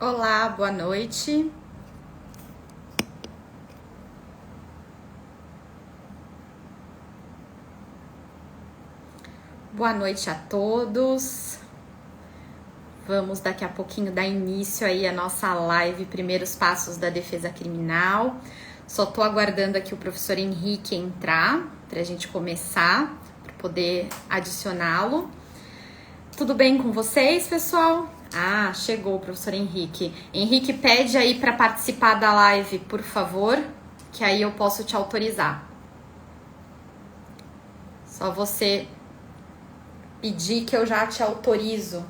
Olá, boa noite. Boa noite a todos. Vamos daqui a pouquinho dar início aí à nossa live Primeiros Passos da Defesa Criminal. Só tô aguardando aqui o professor Henrique entrar para a gente começar, para poder adicioná-lo. Tudo bem com vocês, pessoal? Ah, chegou o professor Henrique. Henrique, pede aí para participar da live, por favor, que aí eu posso te autorizar. Só você pedir que eu já te autorizo.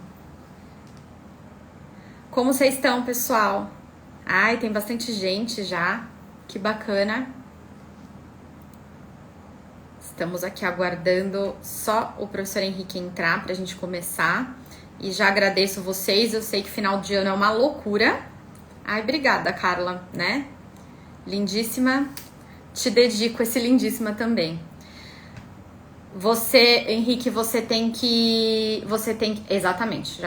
Como vocês estão, pessoal? Ai, tem bastante gente já. Que bacana. Estamos aqui aguardando só o professor Henrique entrar para a gente começar. E já agradeço vocês. Eu sei que final de ano é uma loucura. Ai, obrigada, Carla, né? Lindíssima. Te dedico esse lindíssima também. Você, Henrique, você tem que... Exatamente,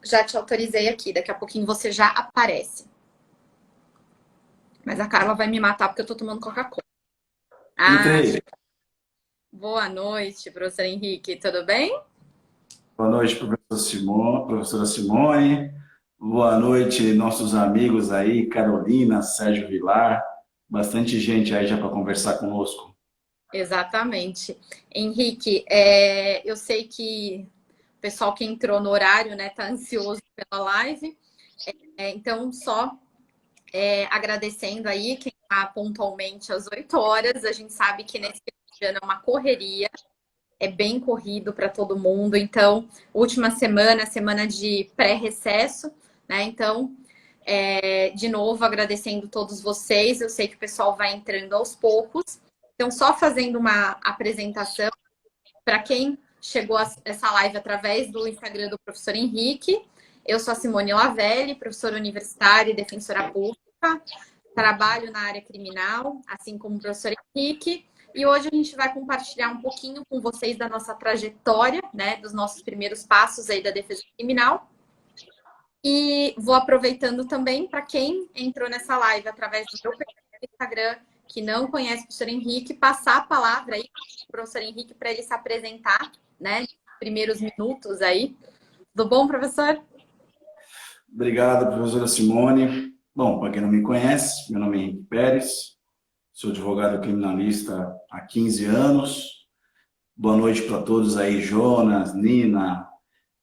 já te autorizei aqui, daqui a pouquinho você já aparece. Mas a Carla vai me matar porque eu tô tomando Coca-Cola. Ah, Entrei. boa noite, professor Henrique, tudo bem? Boa noite, professora Simone. Boa noite, nossos amigos aí, Carolina, Sérgio Vilar. Bastante gente aí já para conversar conosco. Exatamente. Henrique, eu sei que o pessoal que entrou no horário, né, tá ansioso pela live. Então, só agradecendo aí quem está pontualmente às 8 horas. A gente sabe que nesse ano é uma correria. É bem corrido para todo mundo. Então, última semana, semana de pré-recesso, né? Então, de novo, agradecendo todos vocês. Eu sei que o pessoal vai entrando aos poucos. Então, só fazendo uma apresentação para quem chegou a essa live através do Instagram do professor Henrique. Eu sou a Simone Lavelli, professora universitária e defensora pública. Trabalho na área criminal, assim como o professor Henrique. E hoje a gente vai compartilhar um pouquinho com vocês da nossa trajetória, né, dos nossos primeiros passos aí da defesa criminal. E vou aproveitando também para quem entrou nessa live através do meu Instagram, que não conhece o professor Henrique, passar a palavra aí para o professor Henrique para ele se apresentar, né, nos primeiros minutos aí. Tudo bom, professor? Obrigado, professora Simone. Bom, para quem não me conhece, meu nome é Henrique Pérez, sou advogado criminalista há 15 anos. Boa noite para todos aí, Jonas, Nina,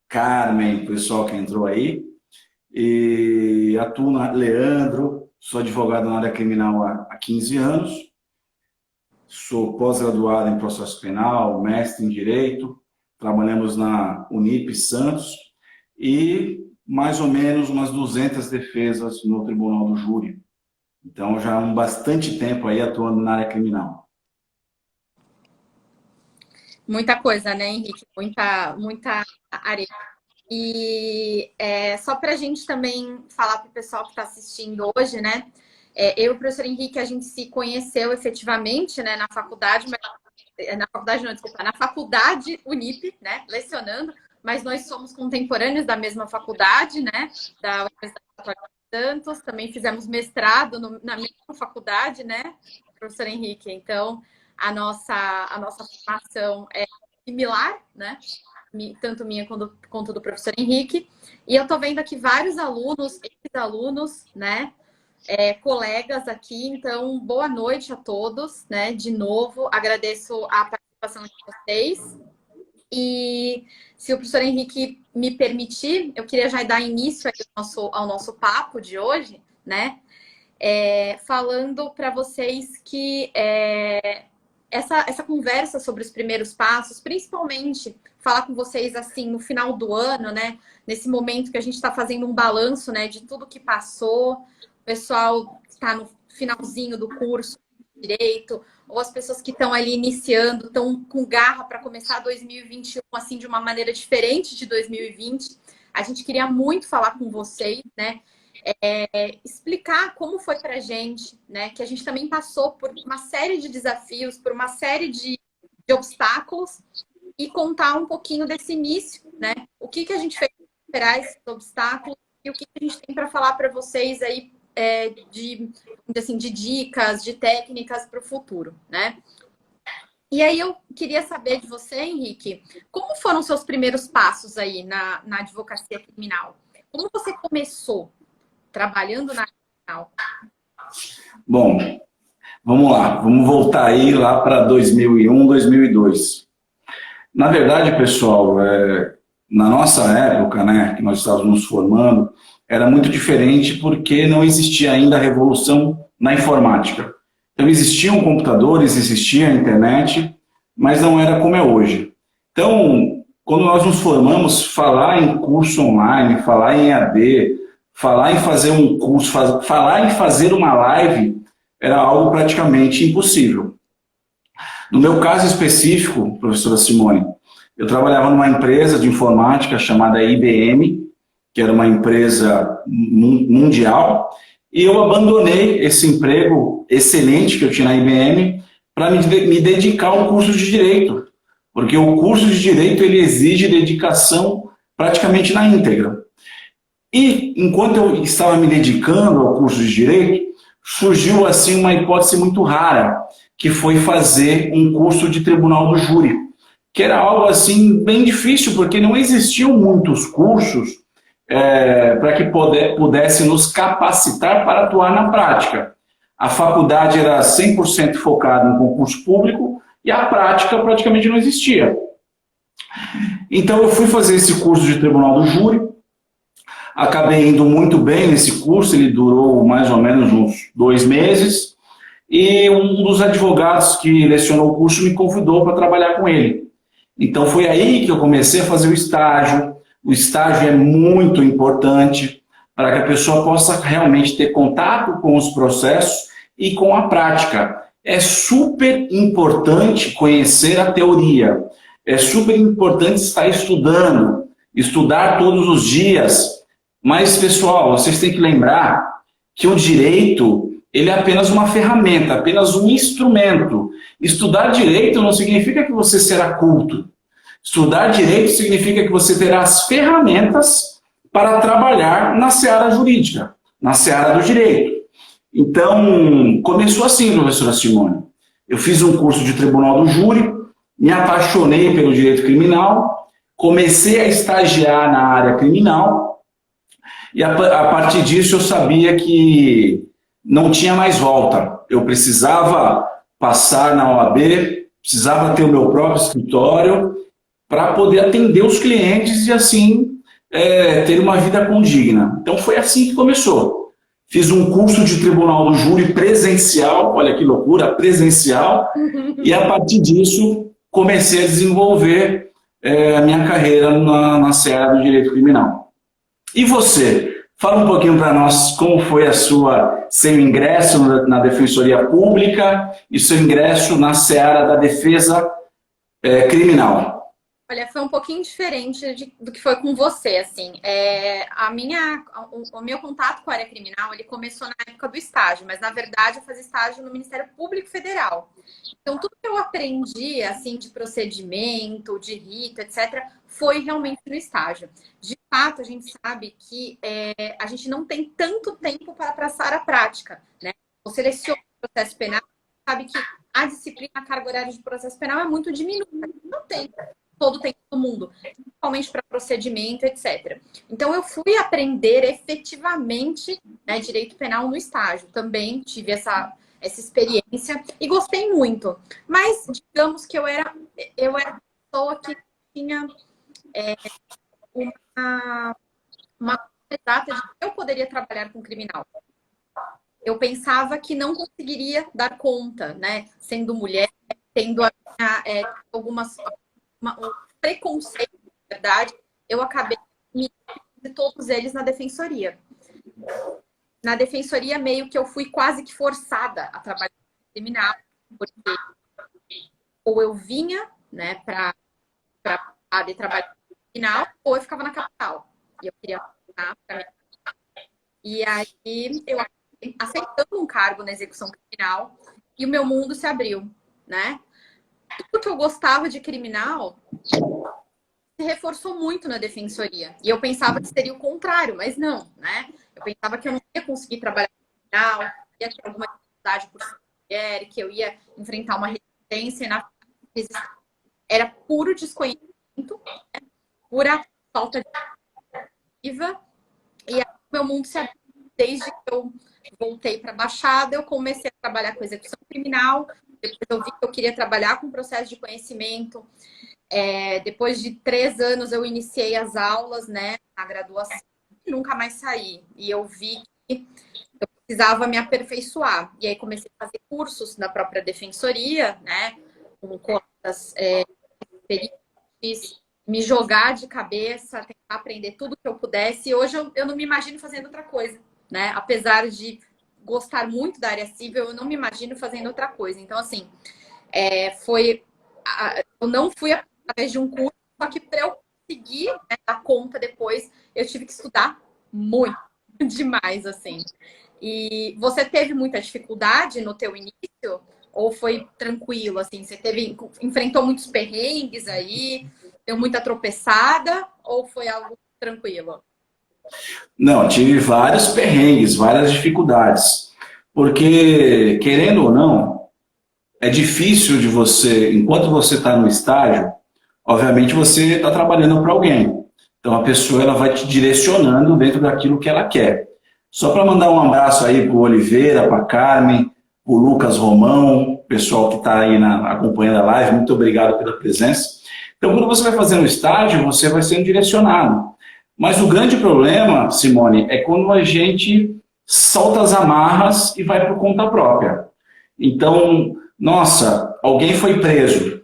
Carmen, pessoal que entrou aí. E atuo na Leandro, sou advogado na área criminal há 15 anos. Sou pós-graduado em processo penal, mestre em direito. Trabalhamos na Unip Santos e mais ou menos umas 200 defesas no Tribunal do Júri. Então, já há bastante tempo aí atuando na área criminal. Muita coisa, né, Henrique? Muita área. E só para a gente também falar para o pessoal que está assistindo hoje, né? Eu e o professor Henrique, a gente se conheceu efetivamente, né, na faculdade, na faculdade não, desculpa, na faculdade Unip, né, lecionando, mas nós somos contemporâneos da mesma faculdade, né, da Universidade Católica de Santos, também fizemos mestrado na mesma faculdade, né, professor Henrique. Então, a nossa formação é similar, né, tanto minha quanto do professor Henrique. E eu estou vendo aqui vários alunos, ex-alunos, né, colegas aqui. Então, boa noite a todos, né? De novo, agradeço a participação de vocês. E se o professor Henrique me permitir, eu queria já dar início ao nosso papo de hoje, né? Falando para vocês que essa conversa sobre os primeiros passos, principalmente falar com vocês assim no final do ano, né? Nesse momento que a gente está fazendo um balanço, né, de tudo que passou, o pessoal está no finalzinho do curso de direito, ou as pessoas que estão ali iniciando, estão com garra para começar 2021 assim de uma maneira diferente de 2020. A gente queria muito falar com vocês, né? Explicar como foi para a gente, né? Que a gente também passou por uma série de desafios, por uma série de obstáculos e contar um pouquinho desse início, né? O que a gente fez superar esses obstáculos e o que a gente tem para falar para vocês aí de dicas, de técnicas para o futuro, né? E aí eu queria saber de você, Henrique, como foram seus primeiros passos aí na advocacia criminal? Como você começou trabalhando na área criminal? Bom, vamos lá, vamos voltar aí lá para 2001, 2002. Na verdade, pessoal, na nossa época, né, que nós estávamos nos formando, era muito diferente porque não existia ainda a revolução na informática. Então, existiam computadores, existia a internet, mas não era como é hoje. Então, quando nós nos formamos, falar em curso online, falar em EAD, falar em fazer um curso, falar em fazer uma live, era algo praticamente impossível. No meu caso específico, professora Simone, eu trabalhava numa empresa de informática chamada IBM, que era uma empresa mundial, e eu abandonei esse emprego excelente que eu tinha na IBM para me dedicar ao curso de Direito, porque o curso de Direito ele exige dedicação praticamente na íntegra. E, enquanto eu estava me dedicando ao curso de Direito, surgiu assim uma hipótese muito rara, que foi fazer um curso de tribunal do júri, que era algo assim bem difícil, porque não existiam muitos cursos para que pudesse nos capacitar para atuar na prática. A faculdade era 100% focada em concurso público e a prática praticamente não existia. Então eu fui fazer esse curso de tribunal do júri, acabei indo muito bem nesse curso, ele durou mais ou menos uns 2 meses, e um dos advogados que lecionou o curso me convidou para trabalhar com ele. Então foi aí que eu comecei a fazer o estágio. O estágio é muito importante para que a pessoa possa realmente ter contato com os processos e com a prática. É super importante conhecer a teoria, é super importante estar estudando, estudar todos os dias. Mas, pessoal, vocês têm que lembrar que o direito ele é apenas uma ferramenta, apenas um instrumento. Estudar direito não significa que você será culto. Estudar direito significa que você terá as ferramentas para trabalhar na seara jurídica, na seara do direito. Então, começou assim, professora Simone. Eu fiz um curso de tribunal do júri, me apaixonei pelo direito criminal, comecei a estagiar na área criminal e a partir disso eu sabia que não tinha mais volta. Eu precisava passar na OAB, precisava ter o meu próprio escritório para poder atender os clientes e assim ter uma vida condigna. Então foi assim que começou. Fiz um curso de tribunal do júri presencial, olha que loucura, presencial, e a partir disso comecei a desenvolver a minha carreira na seara do direito criminal. E você? Fala um pouquinho para nós como foi seu ingresso na Defensoria Pública e seu ingresso na seara da defesa criminal. Olha, foi um pouquinho diferente do que foi com você, assim. O meu contato com a área criminal, ele começou na época do estágio, mas na verdade eu fazia estágio no Ministério Público Federal. Então tudo que eu aprendi, assim, de procedimento, de rito, etc., foi realmente no estágio. De fato, a gente sabe que a gente não tem tanto tempo para passar a prática, né? Você seleciona o processo penal, sabe que a disciplina, a carga horária de processo penal é muito diminuta. Não tem todo o tempo do mundo, principalmente para procedimento, etc. Então, eu fui aprender efetivamente, né, direito penal no estágio. Também tive essa experiência e gostei muito. Mas, digamos que eu era uma pessoa que tinha uma exata de que eu poderia trabalhar com criminal. Eu pensava que não conseguiria dar conta, né? Sendo mulher, tendo um preconceito, na verdade, eu acabei de todos eles na defensoria. Na defensoria, meio que eu fui quase que forçada a trabalhar com criminal, porque ou eu vinha, né, para a de trabalho criminal, ou eu ficava na capital. E eu queria voltar para minha capital. E aí eu acabei aceitando um cargo na execução criminal e o meu mundo se abriu, né? Tudo que eu gostava de criminal se reforçou muito na defensoria. E eu pensava que seria o contrário, mas não, né? Eu pensava que eu não ia conseguir trabalhar no tribunal, que ia ter alguma dificuldade por ser mulher, que eu ia enfrentar uma resistência, e na era puro desconhecimento, né? Pura falta de perspectiva. E aí, meu mundo se abriu. Desde que eu voltei para a Baixada, eu comecei a trabalhar com execução criminal. Depois eu vi que eu queria trabalhar com processo de conhecimento. Depois de 3 anos, eu iniciei as aulas, né, na graduação, e nunca mais saí. E eu vi que eu precisava me aperfeiçoar. E aí comecei a fazer cursos na própria defensoria, né, com cotas experientes, me jogar de cabeça, tentar aprender tudo que eu pudesse. E hoje eu não me imagino fazendo outra coisa, né? Apesar de gostar muito da área civil, eu não me imagino fazendo outra coisa. Então, assim, eu não fui através de um curso, só que para eu conseguir, né, dar conta depois, eu tive que estudar muito, demais, assim. E você teve muita dificuldade no teu início? Ou foi tranquilo, assim? Você enfrentou muitos perrengues aí? Deu muita tropeçada? Ou foi algo tranquilo? Não, tive vários perrengues, várias dificuldades. Porque, querendo ou não, é difícil de você, enquanto você está no estágio, obviamente você está trabalhando para alguém. Então a pessoa ela vai te direcionando dentro daquilo que ela quer. Só para mandar um abraço aí para o Oliveira, para a Carmen, para o Lucas Romão, pessoal que está aí acompanhando a live, muito obrigado pela presença. Então, quando você vai fazendo estágio, você vai sendo direcionado. Mas o grande problema, Simone, é quando a gente solta as amarras e vai por conta própria. Então, nossa, alguém foi preso.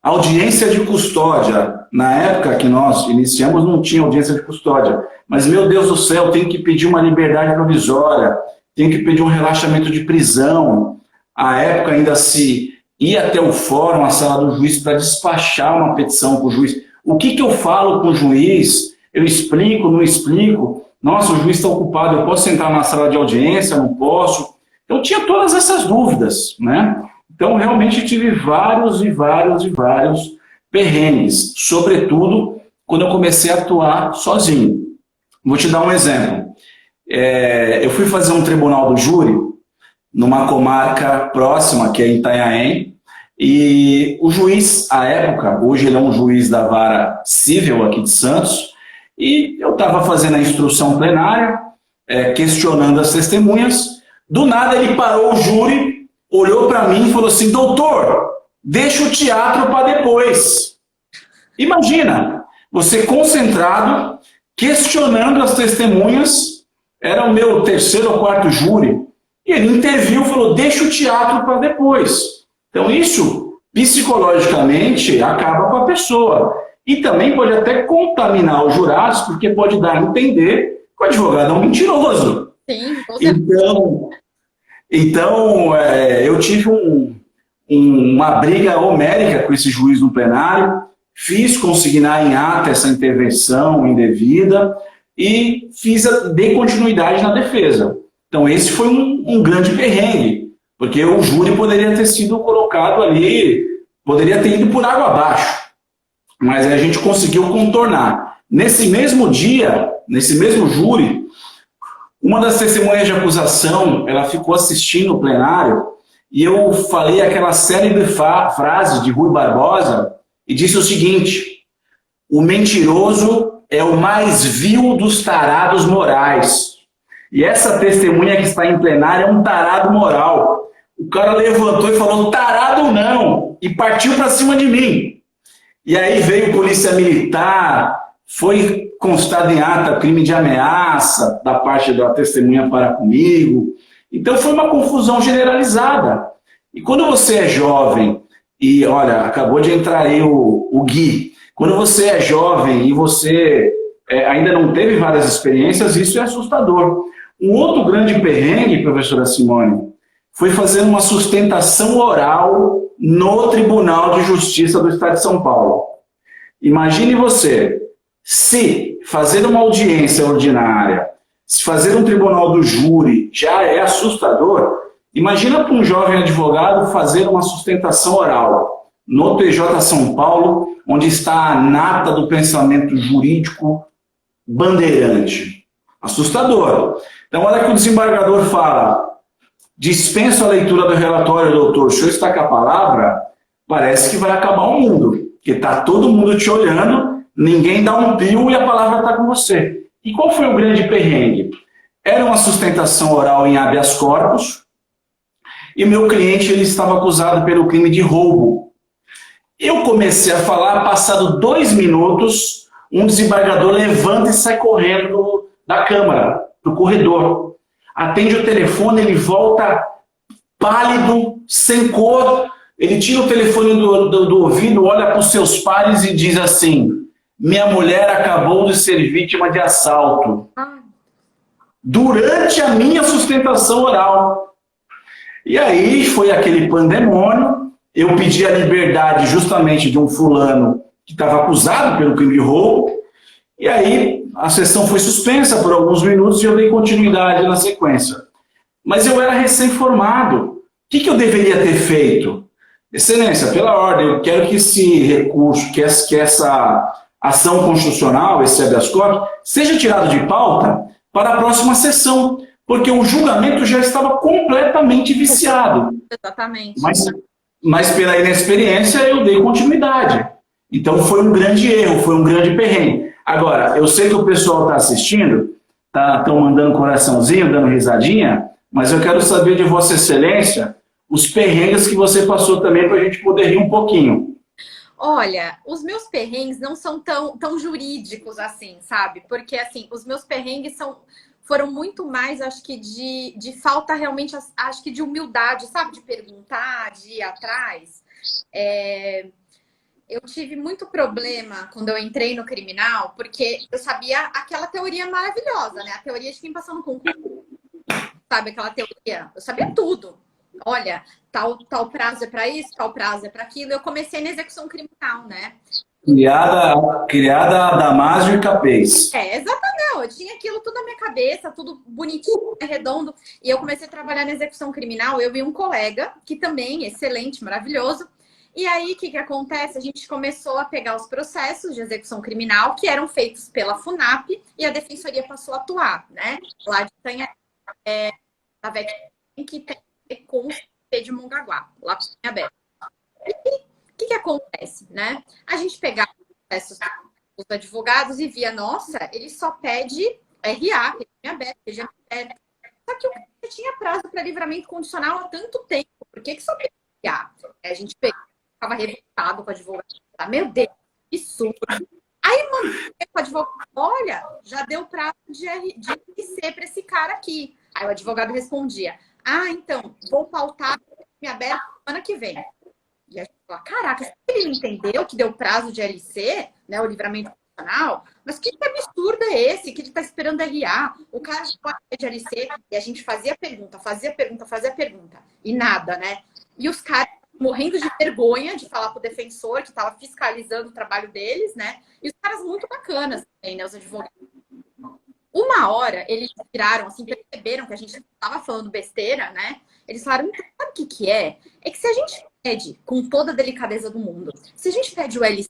Audiência de custódia. Na época que nós iniciamos, não tinha audiência de custódia. Mas, meu Deus do céu, tem que pedir uma liberdade provisória, tem que pedir um relaxamento de prisão. À época ainda se ia até o fórum, a sala do juiz, para despachar uma petição para o juiz. O que eu falo com o juiz? Eu explico, não explico? Nossa, o juiz está ocupado, eu posso entrar na sala de audiência? Não posso? Então tinha todas essas dúvidas, né? Então realmente tive vários perrengues, sobretudo quando eu comecei a atuar sozinho. Vou te dar um exemplo. Eu fui fazer um tribunal do júri numa comarca próxima, que é Itanhaém, e o juiz, à época, hoje ele é um juiz da vara civil aqui de Santos, e eu estava fazendo a instrução plenária, questionando as testemunhas. Do nada ele parou o júri, olhou para mim e falou assim: doutor, deixa o teatro para depois. Imagina, você concentrado, questionando as testemunhas, era o meu 3º ou 4º júri, e ele interviu e falou: deixa o teatro para depois. Então isso, psicologicamente, acaba com a pessoa. E também pode até contaminar os jurados, porque pode dar a entender que o advogado é um mentiroso. Sim, então eu tive uma briga homérica com esse juiz no plenário, fiz consignar em ata essa intervenção indevida e dei continuidade na defesa. Então esse foi um grande perrengue, porque o júri poderia ter sido colocado ali, poderia ter ido por água abaixo, mas a gente conseguiu contornar. Nesse mesmo dia, nesse mesmo júri, uma das testemunhas de acusação, ela ficou assistindo o plenário e eu falei aquela célebre frase de Rui Barbosa e disse o seguinte: o mentiroso é o mais vil dos tarados morais. E essa testemunha que está em plenário é um tarado moral. O cara levantou e falou: tarado não, e partiu para cima de mim. E aí veio polícia militar, foi constado em ata crime de ameaça da parte da testemunha para comigo. Então foi uma confusão generalizada. E quando você é jovem, e olha, acabou de entrar aí o Gui, quando você é jovem e você ainda não teve várias experiências, isso é assustador. Um outro grande perrengue, professora Simone, foi fazer uma sustentação oral no Tribunal de Justiça do Estado de São Paulo. Imagine você, se fazer uma audiência ordinária, se fazer um tribunal do júri já é assustador, imagina para um jovem advogado fazer uma sustentação oral. no TJ São Paulo, onde está a nata do pensamento jurídico bandeirante. Assustador. Então, a hora que o desembargador fala, dispenso a leitura do relatório, doutor, o senhor está com a palavra, parece que vai acabar o mundo, porque está todo mundo te olhando, ninguém dá um pio e a palavra está com você. E qual foi o grande perrengue? Era uma sustentação oral em habeas corpus, e meu cliente ele estava acusado pelo crime de roubo. Eu comecei a falar, passado 2 minutos, um desembargador levanta e sai correndo da Câmara, do corredor. Atende o telefone, ele volta pálido, sem cor, ele tira o telefone do ouvido, olha para os seus pares e diz assim, minha mulher acabou de ser vítima de assalto. Durante a minha sustentação oral. E aí foi aquele pandemônio, eu pedi a liberdade justamente de um fulano que estava acusado pelo crime de roubo, e aí a sessão foi suspensa por alguns minutos e eu dei continuidade na sequência. Mas eu era recém-formado. O que eu deveria ter feito? Excelência, pela ordem, eu quero que esse recurso, que essa ação constitucional, esse habeas corpus, seja tirado de pauta para a próxima sessão, porque o julgamento já estava completamente viciado. Exatamente. Mas pela inexperiência eu dei continuidade. Então foi um grande erro, foi um grande perrengue. Agora, eu sei que o pessoal está assistindo, estão mandando coraçãozinho, dando risadinha, mas eu quero saber de Vossa Excelência os perrengues que você passou também para a gente poder rir um pouquinho. Olha, os meus perrengues não são tão jurídicos assim, sabe? Porque, assim, os meus perrengues foram muito mais, acho que, de falta realmente, acho que de humildade, sabe? De perguntar, de ir atrás. Eu tive muito problema quando eu entrei no criminal, porque eu sabia aquela teoria maravilhosa, né? A teoria de quem passou no concurso, sabe? Aquela teoria, eu sabia tudo. Olha, tal prazo é para isso, tal prazo é para aquilo. Eu comecei na execução criminal, né? Criada a Damásio e Capês. Exatamente. Eu tinha aquilo tudo na minha cabeça, tudo bonitinho, redondo. E eu comecei a trabalhar na execução criminal. Eu vi um colega, que também, excelente, maravilhoso. E aí, o que acontece? A gente começou a pegar os processos de execução criminal que eram feitos pela FUNAP e a Defensoria passou a atuar, né? Lá de Tanha, na VEC, que tem com o CP de Mongaguá, lá para o aberto. E o que acontece, né? A gente pegava os processos dos advogados e via, nossa, ele só pede RA, regime aberto, regime aberto. Só que o cara tinha prazo para livramento condicional há tanto tempo. Por que só pede RA? A gente ficava revoltado com o advogado. Meu Deus, que surdo. Aí mandei para o advogado, olha, já deu prazo de RC para esse cara aqui. Aí o advogado respondia, então, vou pautar regime aberto semana que vem. E a gente fala, caraca, ele entendeu que deu prazo de LC, né, o livramento condicional, mas que absurdo é esse? Que ele tá esperando RA? O cara já de LC e a gente fazia pergunta, e nada, né? E os caras morrendo de vergonha de falar pro defensor que tava fiscalizando o trabalho deles, né? E os caras muito bacanas também, né, os advogados. Uma hora, eles viraram, assim, perceberam que a gente estava falando besteira, né? Eles falaram, então, sabe o que é? É que se a gente pede, com toda a delicadeza do mundo, se a gente pede o LC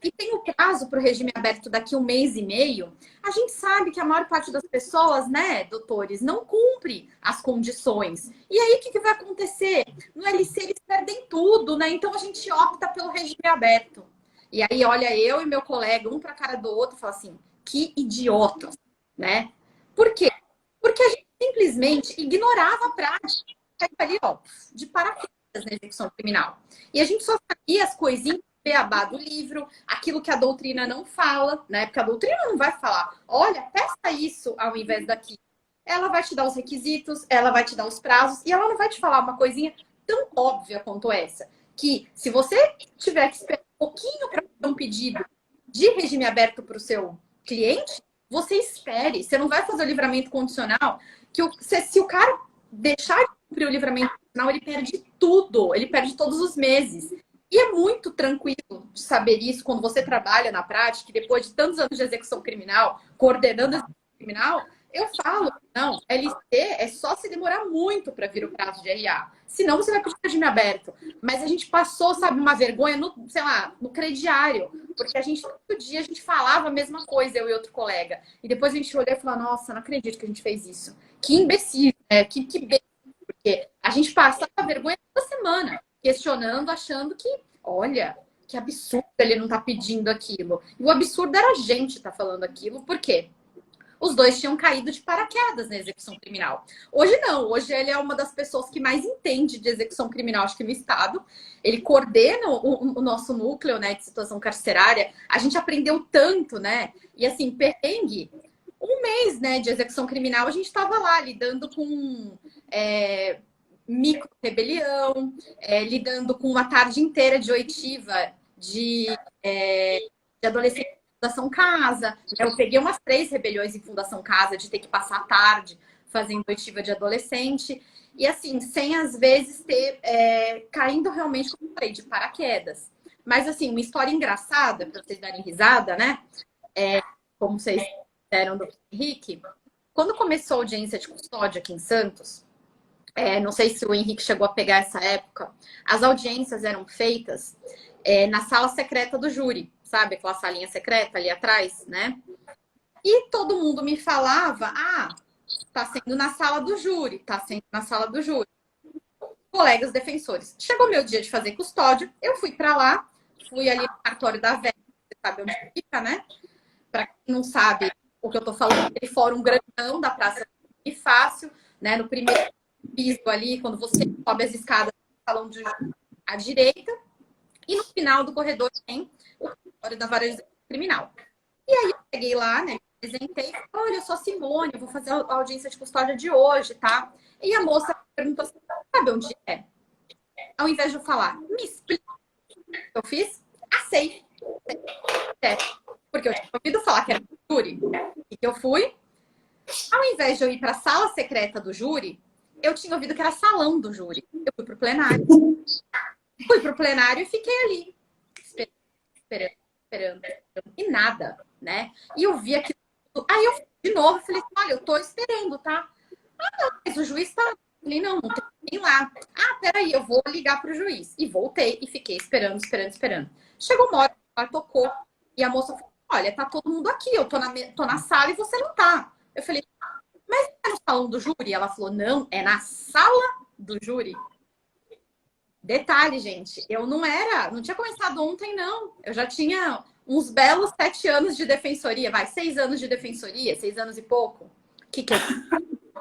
e tem o prazo para o regime aberto daqui 1 mês e meio, a gente sabe que a maior parte das pessoas, né, doutores, não cumpre as condições. E aí, o que vai acontecer? No LC, eles perdem tudo, né? Então, a gente opta pelo regime aberto. E aí, olha, eu e meu colega, um para a cara do outro, fala assim, que idiotas, né? Por quê? Porque a gente simplesmente ignorava a prática ali, ó, de paraquedas na execução criminal. E a gente só sabia as coisinhas beabá do livro, aquilo que a doutrina não fala, né? Porque a doutrina não vai falar, olha, testa isso ao invés daquilo. Ela vai te dar os requisitos, ela vai te dar os prazos, e ela não vai te falar uma coisinha tão óbvia quanto essa, que se você tiver que esperar um pouquinho para fazer um pedido de regime aberto para o seu cliente, você espere. Você não vai fazer o livramento condicional, que se o cara deixar de cumprir o livramento condicional, ele perde tudo, ele perde todos os meses. E é muito tranquilo de saber isso quando você trabalha na prática, e depois de tantos anos de execução criminal, coordenando a execução criminal, Eu falo, não, LC é só se demorar muito para vir o prazo de RA. Senão você vai pedir regime aberto. Mas a gente passou, sabe, uma vergonha no, sei lá, no crediário. Porque a gente, todo dia, a gente falava a mesma coisa, eu e outro colega. E depois a gente olhou e falou, nossa, não acredito que a gente fez isso. Que imbecil, né? Que porque a gente passava vergonha toda semana, questionando, achando que, olha, que absurdo ele não tá pedindo aquilo. E o absurdo era a gente tá falando aquilo, por quê? Os dois tinham caído de paraquedas na execução criminal. Hoje não, hoje ele é uma das pessoas que mais entende de execução criminal, acho que no Estado. Ele coordena o nosso núcleo, né, de situação carcerária. A gente aprendeu tanto, né? E assim, perrengue, um mês, né, de execução criminal, a gente estava lá lidando com micro-rebelião, lidando com uma tarde inteira de oitiva de adolescente em Fundação Casa. Eu peguei umas 3 rebeliões em Fundação Casa de ter que passar a tarde fazendo oitiva de adolescente. E assim, sem às vezes ter caindo realmente, como eu falei, de paraquedas. Mas assim, uma história engraçada, para vocês darem risada, né? Como vocês disseram do Henrique, quando começou a audiência de custódia aqui em Santos, não sei se o Henrique chegou a pegar essa época, as audiências eram feitas na sala secreta do júri, sabe? Aquela salinha secreta ali atrás, né? E todo mundo me falava, tá sendo na sala do júri, tá sendo na sala do júri. Colegas defensores. Chegou meu dia de fazer custódia, eu fui para lá, fui ali no cartório da VEG, você sabe onde fica, né? Para quem não sabe o que eu tô falando, aquele fórum grandão da Praça e Fácil, né? No primeiro piso ali, quando você sobe as escadas do salão de júri à direita, e no final do corredor tem o cartório da Vara Criminal. E aí eu peguei lá, né? Me apresentei e falei, olha, eu sou a Simone, eu vou fazer a audiência de custódia de hoje, tá? E a moça perguntou assim, sabe onde é? Ao invés de eu falar, me explica o que eu fiz, aceito. Porque eu tinha ouvido falar que era júri. E que eu fui. Ao invés de eu ir para a sala secreta do júri, eu tinha ouvido que era salão do júri. Eu fui pro plenário. Fui pro plenário e fiquei ali, esperando. E nada, né? E eu vi aquilo. Aí eu de novo falei, olha, eu tô esperando, tá? Não, mas o juiz tá. Falei, não tem ninguém lá. Peraí, eu vou ligar pro juiz. E voltei e fiquei esperando. Chegou uma hora, ela tocou. E a moça falou, olha, tá todo mundo aqui. Eu tô na sala e você não tá. Eu falei, mas é no salão do júri? Ela falou, não, é na sala do júri. Detalhe, gente, eu não tinha começado ontem, não. Eu já tinha uns belos 7 anos de defensoria, 6 anos de defensoria, 6 anos e pouco.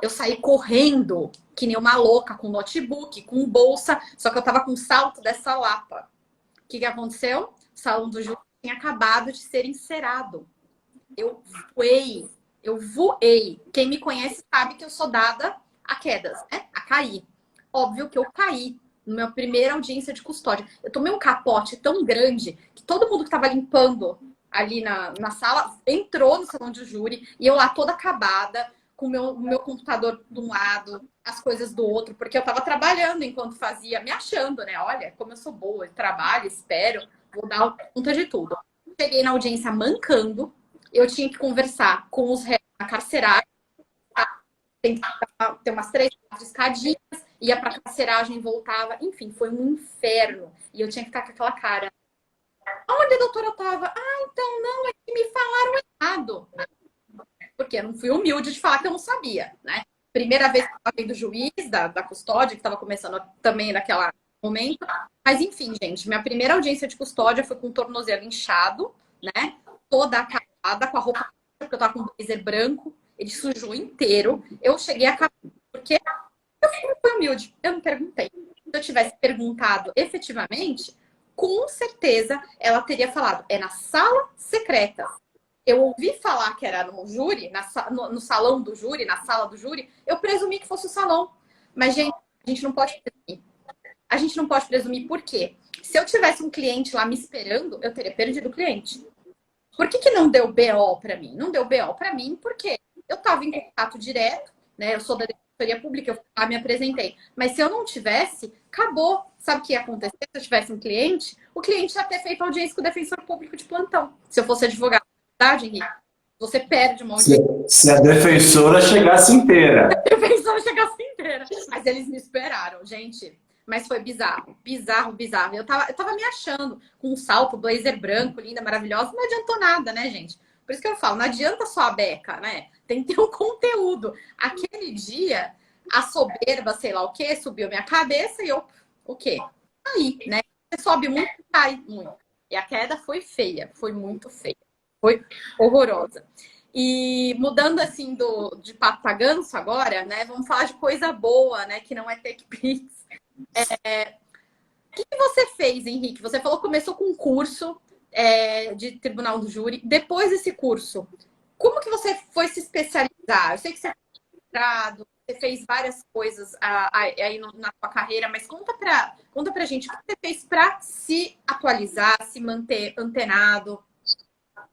Eu saí correndo, que nem uma louca, com notebook, com bolsa, só que eu tava com salto dessa lapa. O que aconteceu? O salão do júri tinha acabado de ser encerado. Eu voei. Quem me conhece sabe que eu sou dada a quedas, né? A cair. Óbvio que eu caí na minha primeira audiência de custódia. Eu tomei um capote tão grande que todo mundo que estava limpando ali na sala entrou no salão de júri e eu lá toda acabada, com o meu computador de um lado, as coisas do outro, porque eu estava trabalhando enquanto fazia, me achando, né? Olha, como eu sou boa, eu trabalho, espero, vou dar conta de tudo. Cheguei na audiência mancando, eu tinha que conversar com os réus na carcerária, tem que ter umas 3, 4 escadinhas, ia pra carceragem, voltava, enfim, foi um inferno. E eu tinha que ficar com aquela cara. Onde a doutora tava? Então não, é que me falaram errado. Porque eu não fui humilde de falar que eu não sabia, né? Primeira vez que eu estava vendo o juiz da custódia, que estava começando também naquele momento. Mas enfim, gente, minha primeira audiência de custódia foi com o tornozelo inchado, né? Toda acabada, com a roupa, porque eu tava com um blazer branco, ele sujou inteiro. Eu cheguei a acabar, porque eu fui humilde, eu não perguntei. Se eu tivesse perguntado efetivamente, com certeza ela teria falado, é na sala secreta. Eu ouvi falar que era no júri, no salão do júri, na sala do júri, eu presumi que fosse o salão. Mas, gente, a gente não pode presumir. A gente não pode presumir por quê? Se eu tivesse um cliente lá me esperando, eu teria perdido o cliente. Por que não deu BO para mim? Não deu BO para mim porque eu estava em contato direto, né? Eu sou da Defensoria Pública, eu lá me apresentei. Mas se eu não tivesse, acabou. Sabe o que ia acontecer se eu tivesse um cliente? O cliente ia ter feito audiência com o defensor público de plantão. Se eu fosse advogado, verdade, Henrique? Você perde um monte Se, de se a defensora chegasse inteira. defensor chegasse inteira. Mas eles me esperaram, gente. Mas foi bizarro, bizarro, bizarro. Eu tava me achando com um salto, blazer branco, linda, maravilhosa. Não adiantou nada, né, gente? Por isso que eu falo, não adianta só a beca, né? Tem que ter um conteúdo. Aquele dia, a soberba, sei lá o quê, subiu minha cabeça e eu, o quê? Aí, né? Você sobe muito, cai muito. E a queda foi feia, foi muito feia. Foi horrorosa. E mudando assim de papo pra ganso agora, né? Vamos falar de coisa boa, né? Que não é TechPix. O que você fez, Henrique? Você falou que começou com um curso de Tribunal do Júri. Depois desse curso, como que você foi se especializar? Eu sei que você fez mestrado, você fez várias coisas aí na sua carreira, mas conta pra gente o que você fez para se atualizar, se manter antenado,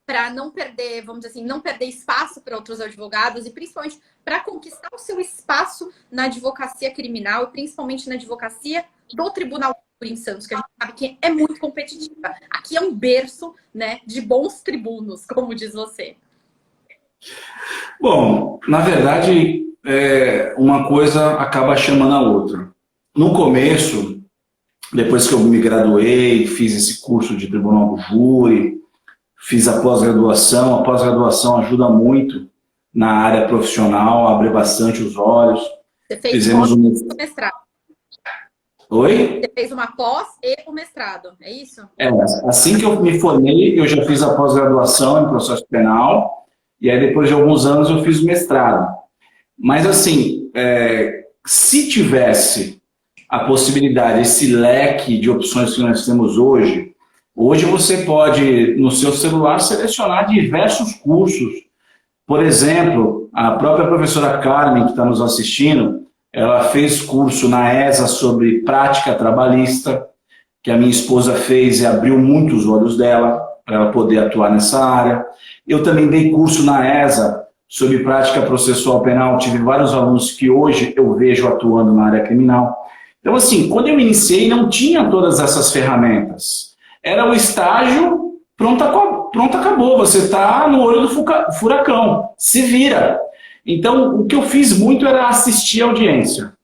para não perder, vamos dizer assim, não perder espaço para outros advogados e principalmente para conquistar o seu espaço na advocacia criminal e principalmente na advocacia do Tribunal em Santos, que a gente sabe que é muito competitiva. Aqui é um berço, né, de bons tribunos, como diz você. Bom, na verdade, uma coisa acaba chamando a outra. No começo, depois que eu me graduei, fiz esse curso de Tribunal do Júri, fiz a pós-graduação ajuda muito na área profissional, abre bastante os olhos. Você fez Fizemos pós um... e mestrado. Oi? Você fez uma pós e o mestrado, é isso? Assim que eu me formei, eu já fiz a pós-graduação em processo penal, e aí depois de alguns anos eu fiz o mestrado. Mas assim, se tivesse a possibilidade, esse leque de opções que nós temos hoje, hoje você pode, no seu celular, selecionar diversos cursos. Por exemplo, a própria professora Carmen, que está nos assistindo, ela fez curso na ESA sobre prática trabalhista, que a minha esposa fez e abriu muito os olhos dela para ela poder atuar nessa área. Eu também dei curso na ESA sobre prática processual penal, tive vários alunos que hoje eu vejo atuando na área criminal. Então, assim, quando eu me iniciei, não tinha todas essas ferramentas. Era o estágio, pronto, acabou, você está no olho do furacão, se vira. Então, o que eu fiz muito era assistir a audiência.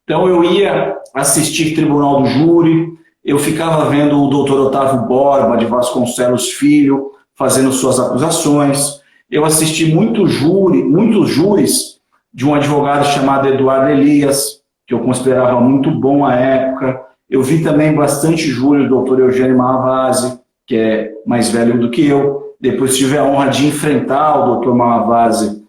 Então, eu ia assistir Tribunal do Júri, eu ficava vendo o doutor Otávio Borba, de Vasconcelos Filho, fazendo suas acusações. Eu assisti muitos júris de um advogado chamado Eduardo Elias, que eu considerava muito bom à época. Eu vi também bastante júri do doutor Eugênio Malavasi, que é mais velho do que eu. Depois tive a honra de enfrentar o doutor Malavasi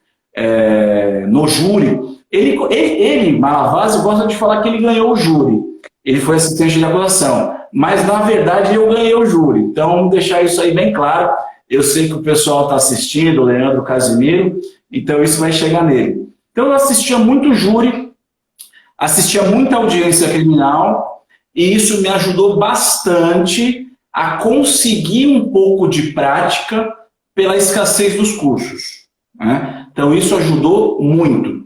no júri. Ele, Malavasi, gosta de falar que ele ganhou o júri. Ele foi assistente de acusação. Mas, na verdade, eu ganhei o júri. Então, vamos deixar isso aí bem claro. Eu sei que o pessoal está assistindo, o Leandro Casimiro, então isso vai chegar nele. Então, eu assistia muito júri, assistia muita audiência criminal, e isso me ajudou bastante a conseguir um pouco de prática pela escassez dos cursos, né? Então, isso ajudou muito.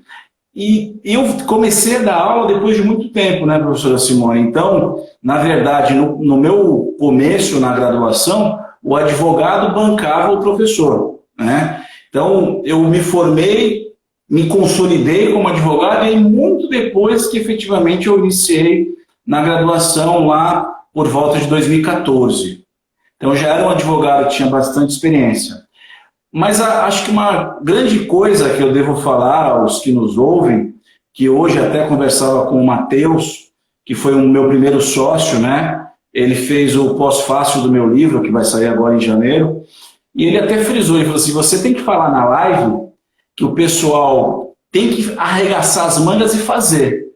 E eu comecei a dar aula depois de muito tempo, né, professora Simone? Então, na verdade, no meu começo na graduação, o advogado bancava o professor, né? Então, eu me formei, me consolidei como advogado e muito depois que efetivamente eu iniciei na graduação lá por volta de 2014. Então, eu já era um advogado que tinha bastante experiência. Mas acho que uma grande coisa que eu devo falar aos que nos ouvem, que hoje até conversava com o Matheus, que foi o meu primeiro sócio, né? Ele fez o pós-fácil do meu livro, que vai sair agora em janeiro, e ele até frisou, ele falou assim, você tem que falar na live que o pessoal tem que arregaçar as mangas e fazer.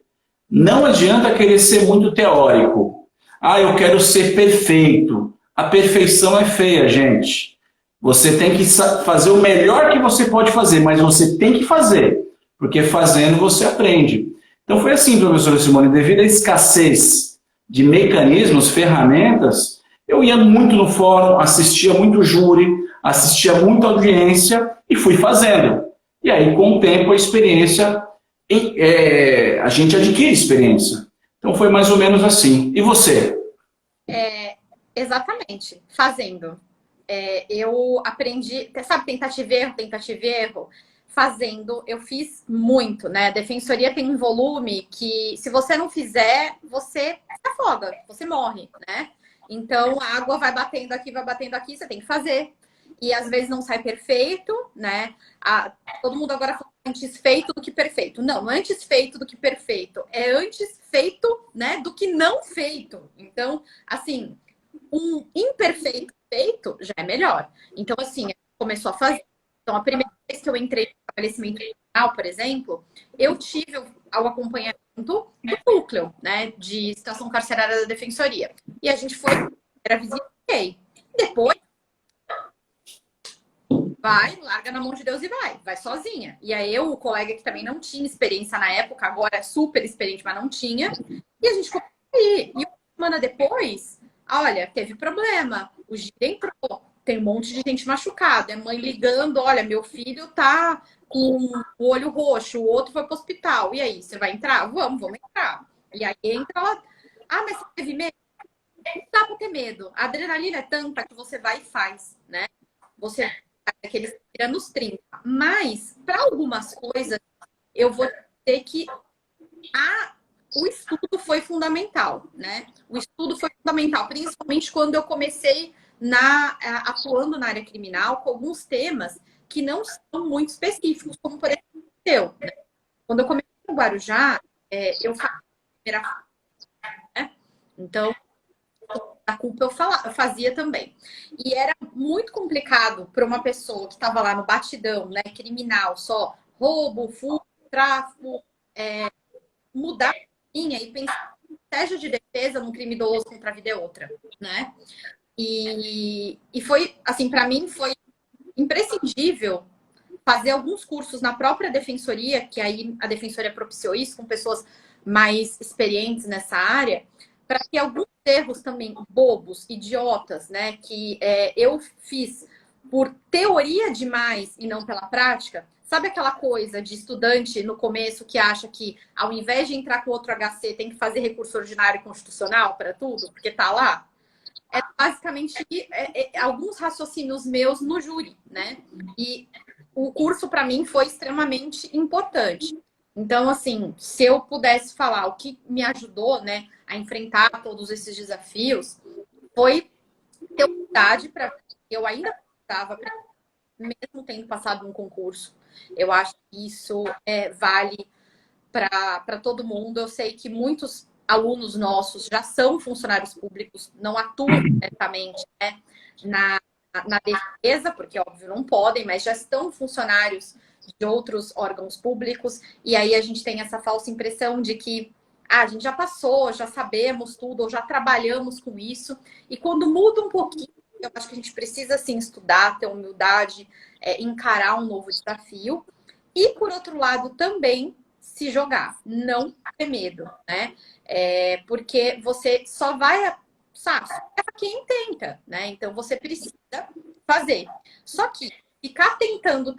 Não adianta querer ser muito teórico. Ah, eu quero ser perfeito. A perfeição é feia, gente. Você tem que fazer o melhor que você pode fazer, mas você tem que fazer, porque fazendo você aprende. Então foi assim, professora Simone, devido à escassez de mecanismos, ferramentas, eu ia muito no fórum, assistia muito júri, assistia muita audiência e fui fazendo. E aí, com o tempo, a experiência, a gente adquire experiência. Então foi mais ou menos assim. E você? Exatamente, fazendo. eu aprendi, sabe, tentativa e erro, fazendo, eu fiz muito, né? A defensoria tem um volume que, se você não fizer, você se afoga, você morre, né? Então, a água vai batendo aqui, você tem que fazer. E às vezes não sai perfeito, né? Todo mundo agora fala antes feito do que perfeito. Não, não é antes feito do que perfeito. É antes feito, né, do que não feito. Então, assim, um imperfeito feito já é melhor. Então, assim, começou a fazer. Então, a primeira vez que eu entrei no estabelecimento criminal, por exemplo, eu tive o acompanhamento do núcleo, né, de situação carcerária da defensoria. E a gente foi, era visita, ok. Depois, vai, larga na mão de Deus e vai sozinha. E aí o colega que também não tinha experiência na época, agora é super experiente, mas não tinha, e a gente começou a ir. E uma semana depois, olha, teve problema, o Gira entrou, tem um monte de gente machucada, é mãe ligando, olha, meu filho tá com o olho roxo, o outro foi pro hospital, e aí, você vai entrar? Vamos entrar. E aí entra lá, mas você teve medo? Não dá pra ter medo, a adrenalina é tanta que você vai e faz, né? Você aqueles nos 30. Mas, para algumas coisas, eu vou dizer que o estudo foi fundamental, né? O estudo foi fundamental, principalmente quando eu comecei atuando na área criminal com alguns temas que não são muito específicos, como por exemplo, né? Quando eu comecei no Guarujá, eu fazia a primeira, né? Então, a culpa eu fazia também. E era muito complicado para uma pessoa que estava lá no batidão, né, criminal, só roubo, furto, tráfico, mudar a linha e pensar em estratégia de defesa num crime doloso contra a vida é outra, né? E foi, assim, para mim foi imprescindível fazer alguns cursos na própria defensoria, que aí a defensoria propiciou isso, com pessoas mais experientes nessa área, para que alguns erros também bobos, idiotas, né, que eu fiz por teoria demais e não pela prática. Sabe aquela coisa de estudante no começo que acha que, ao invés de entrar com outro HC, tem que fazer recurso ordinário constitucional para tudo, porque tá lá? É basicamente alguns raciocínios meus no júri, né? E o curso, para mim, foi extremamente importante. Então, assim, se eu pudesse falar o que me ajudou, né, a enfrentar todos esses desafios, foi ter humildade para eu ainda estava, mesmo tendo passado um concurso. Eu acho que isso vale para todo mundo. Eu sei que muitos alunos nossos já são funcionários públicos, não atuam diretamente, né, na defesa, porque, óbvio, não podem, mas já estão funcionários de outros órgãos públicos, e aí a gente tem essa falsa impressão de que a gente já passou, já sabemos tudo, ou já trabalhamos com isso, e quando muda um pouquinho, eu acho que a gente precisa, sim, estudar, ter humildade, encarar um novo desafio, e, por outro lado, também se jogar, não ter medo, né? Porque você só vai, sabe, quem tenta, né? Então você precisa fazer. Só que ficar tentando,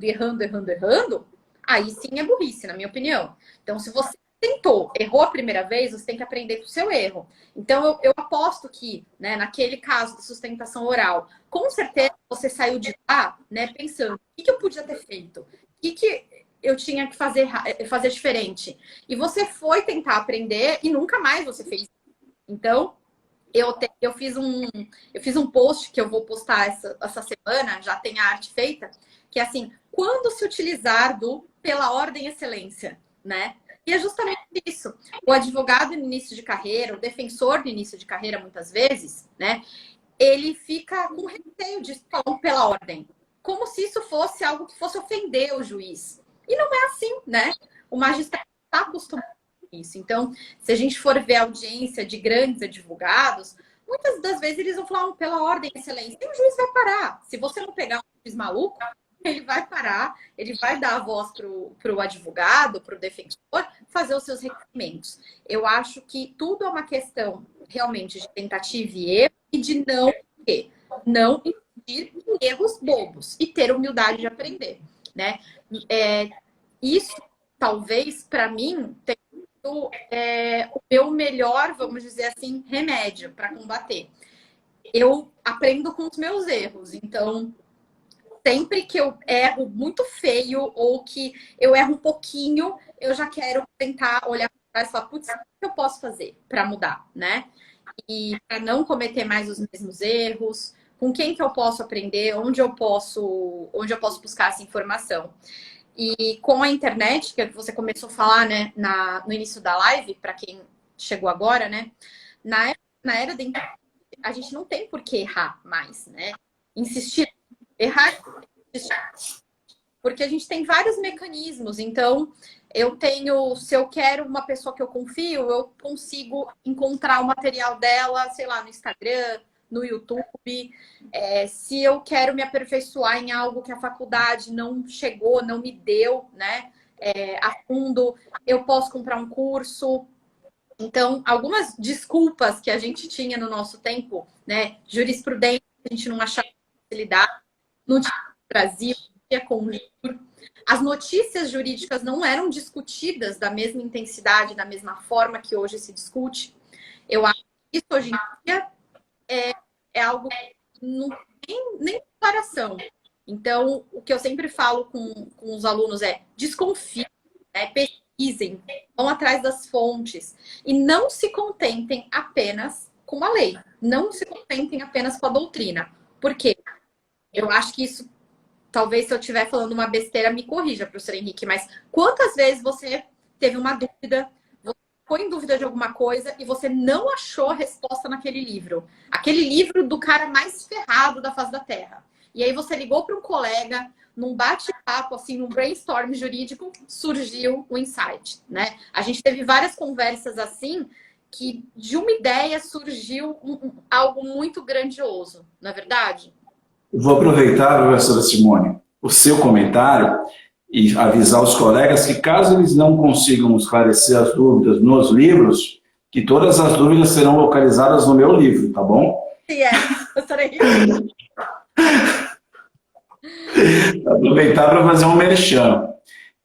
errando, aí sim é burrice, na minha opinião. Então, se você tentou, errou a primeira vez, você tem que aprender com o seu erro. Então, eu aposto que, né, naquele caso de sustentação oral, com certeza você saiu de lá, né, pensando, o que eu podia ter feito? O que eu tinha que fazer diferente? E você foi tentar aprender e nunca mais você fez. Então, eu fiz um post que eu vou postar essa semana, já tem a arte feita, que é assim, quando se utilizar do pela ordem excelência, né? E é justamente isso. O advogado no início de carreira, o defensor no início de carreira, muitas vezes, né? Ele fica com receio de falar pela ordem, como se isso fosse algo que fosse ofender o juiz. E não é assim, né? O magistrado está acostumado com isso. Então, se a gente for ver a audiência de grandes advogados, muitas das vezes eles vão falar pela ordem, excelência, e o juiz vai parar. Se você não pegar um juiz maluco, ele vai parar, ele vai dar a voz para o advogado, para o defensor, fazer os seus requerimentos. Eu acho que tudo é uma questão realmente de tentativa e erro e de não incidir em erros bobos e ter humildade de aprender, né? Isso, talvez, para mim, tenha sido o meu melhor, vamos dizer assim, remédio para combater. eu aprendo com os meus erros. Então, sempre que eu erro muito feio ou que eu erro um pouquinho, eu já quero tentar olhar para trás e falar, putz, o que eu posso fazer para mudar, né? E para não cometer mais os mesmos erros, com quem que eu posso aprender, onde eu posso buscar essa informação. E com a internet, que você começou a falar, né, no início da live, para quem chegou agora, né? Na era da internet, a gente não tem por que errar mais, né? Insistir, errar, insistir, porque a gente tem vários mecanismos. Então, se eu quero uma pessoa que eu confio, eu consigo encontrar o material dela, sei lá, no Instagram, no YouTube. Se eu quero me aperfeiçoar em algo que a faculdade não chegou, não me deu, né, a fundo, eu posso comprar um curso. Então, algumas desculpas que a gente tinha no nosso tempo, né, jurisprudência, a gente não achava facilidade, não tinha no Brasil, tinha conjunto. As notícias jurídicas não eram discutidas da mesma intensidade, da mesma forma que hoje se discute. Eu acho que isso hoje em dia é algo que não tem nem comparação. Então, o que eu sempre falo com os alunos é desconfiem, né? Pesquisem, vão atrás das fontes e não se contentem apenas com a lei. Não se contentem apenas com a doutrina. Por quê? Eu acho que isso, talvez se eu estiver falando uma besteira, me corrija, professor Henrique, mas quantas vezes você teve uma dúvida, você ficou em dúvida de alguma coisa e você não achou a resposta naquele livro? Aquele livro do cara mais ferrado da face da Terra. E aí você ligou para um colega, num bate-papo, assim, num brainstorm jurídico, surgiu o insight, né? A gente teve várias conversas assim, que de uma ideia surgiu algo muito grandioso, não é verdade? Vou aproveitar, professora Simone, o seu comentário e avisar os colegas que, caso eles não consigam esclarecer as dúvidas nos livros, que todas as dúvidas serão localizadas no meu livro, tá bom? Sim, professora Henrique. Aproveitar para fazer um merchan.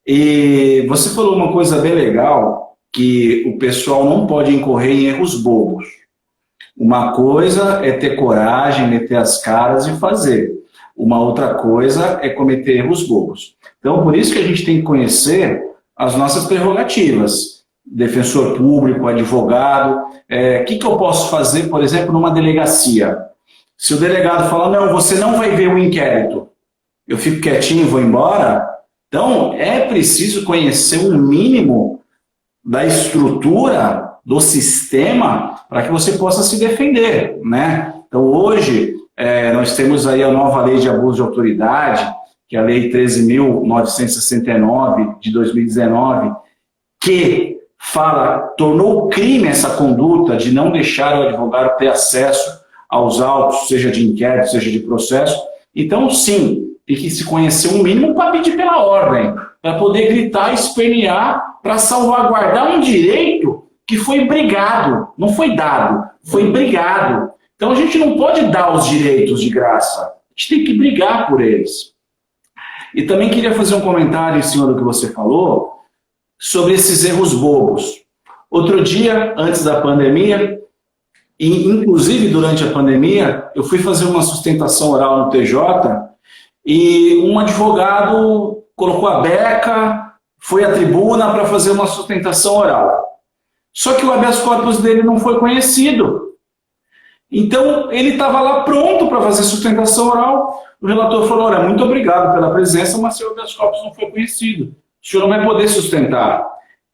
E você falou uma coisa bem legal, que o pessoal não pode incorrer em erros bobos. Uma coisa é ter coragem, meter as caras e fazer. Uma outra coisa é cometer erros bobos. Então, por isso que a gente tem que conhecer as nossas prerrogativas. Defensor público, advogado. O que eu posso fazer, por exemplo, numa delegacia? Se o delegado falar, não, você não vai ver o inquérito, eu fico quietinho e vou embora. Então, é preciso conhecer um mínimo da estrutura do sistema para que você possa se defender, né? Então, hoje, nós temos aí a nova lei de abuso de autoridade, que é a lei 13.969 de 2019, que tornou crime essa conduta de não deixar o advogado ter acesso aos autos, seja de inquérito, seja de processo. Então, sim, tem que se conhecer um mínimo para pedir pela ordem, para poder gritar, espernear, para salvaguardar um direito que foi brigado, não foi dado, foi brigado. Então a gente não pode dar os direitos de graça, a gente tem que brigar por eles. E também queria fazer um comentário em cima do que você falou, sobre esses erros bobos. Outro dia, antes da pandemia, e inclusive durante a pandemia, eu fui fazer uma sustentação oral no TJ, e um advogado colocou a beca, foi à tribuna para fazer uma sustentação oral. Só que o habeas corpus dele não foi conhecido. Então, ele estava lá pronto para fazer sustentação oral. O relator falou, olha, muito obrigado pela presença, mas seu habeas corpus não foi conhecido. O senhor não vai poder sustentar.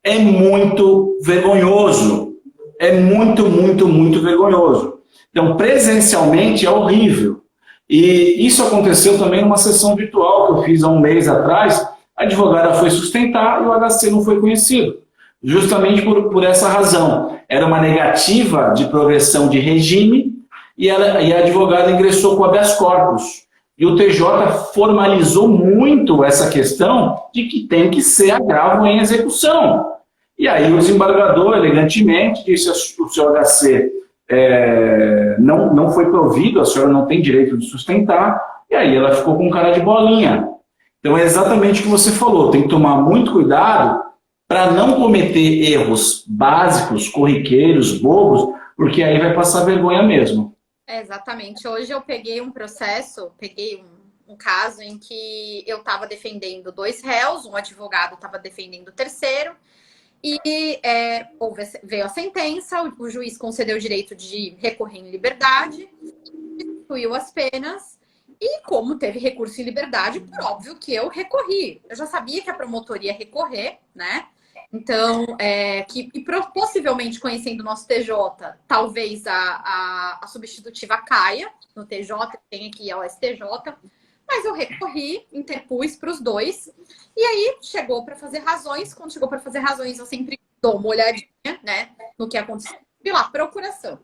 É muito vergonhoso. É muito, muito, muito vergonhoso. Então, presencialmente é horrível. E isso aconteceu também numa sessão virtual que eu fiz há um mês atrás. A advogada foi sustentar e o HC não foi conhecido. Justamente por essa razão. Era uma negativa de progressão de regime e a advogada ingressou com habeas corpus. E o TJ formalizou muito essa questão de que tem que ser agravo em execução. E aí o desembargador, elegantemente, disse o seu HC não foi provido, a senhora não tem direito de sustentar, e aí ela ficou com cara de bolinha. Então é exatamente o que você falou, tem que tomar muito cuidado para não cometer erros básicos, corriqueiros, bobos, porque aí vai passar vergonha mesmo. Exatamente. Hoje eu peguei um processo, um caso em que eu estava defendendo dois réus, um advogado estava defendendo o terceiro, e veio a sentença, o juiz concedeu o direito de recorrer em liberdade, instituiu as penas, e como teve recurso em liberdade, por óbvio que eu recorri. Eu já sabia que a promotoria ia recorrer, né? Então, possivelmente conhecendo o nosso TJ, talvez a substitutiva caia no TJ, tem aqui ao STJ, mas eu recorri, interpus para os dois, e aí chegou para fazer razões. Quando chegou para fazer razões, eu sempre dou uma olhadinha, né, no que aconteceu. E lá, procuração.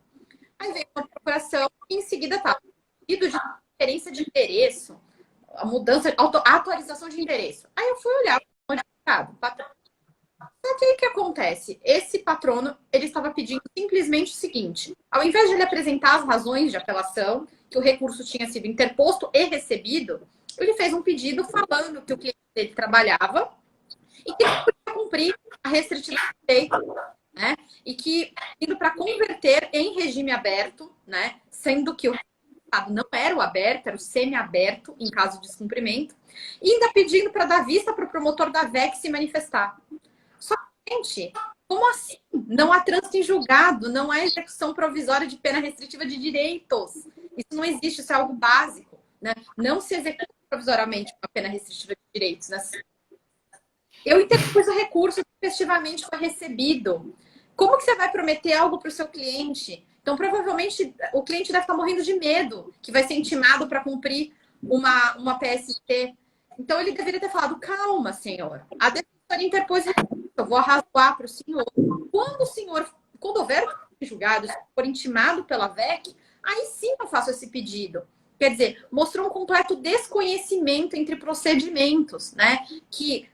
Aí veio uma procuração e em seguida tá pedido de transferência de endereço, a mudança, a atualização de endereço. Aí eu fui olhar o advogado. Só que aí o que acontece? Esse patrono, ele estava pedindo simplesmente o seguinte: ao invés de ele apresentar as razões de apelação, que o recurso tinha sido interposto e recebido, ele fez um pedido falando que o cliente dele trabalhava e que ele podia cumprir a restritividade de direito, né? E que indo para converter em regime aberto, né? Sendo que o resultado não era o aberto, era o semi-aberto em caso de descumprimento, e ainda pedindo para dar vista para o promotor da VEC se manifestar. Só que, gente, como assim? Não há trânsito em julgado, não há execução provisória de pena restritiva de direitos. Isso não existe, isso é algo básico, né? Não se executa provisoriamente uma pena restritiva de direitos, né? Eu interpus o recurso que efetivamente foi recebido. Como que você vai prometer algo para o seu cliente? Então, provavelmente, o cliente deve estar morrendo de medo que vai ser intimado para cumprir uma PST. Então, ele deveria ter falado, calma, senhor. A defensoria interpôs recurso, eu vou arrazoar para o senhor. Quando houver julgado, se for intimado pela VEC, aí sim eu faço esse pedido. Quer dizer, mostrou um completo desconhecimento entre procedimentos, né? Que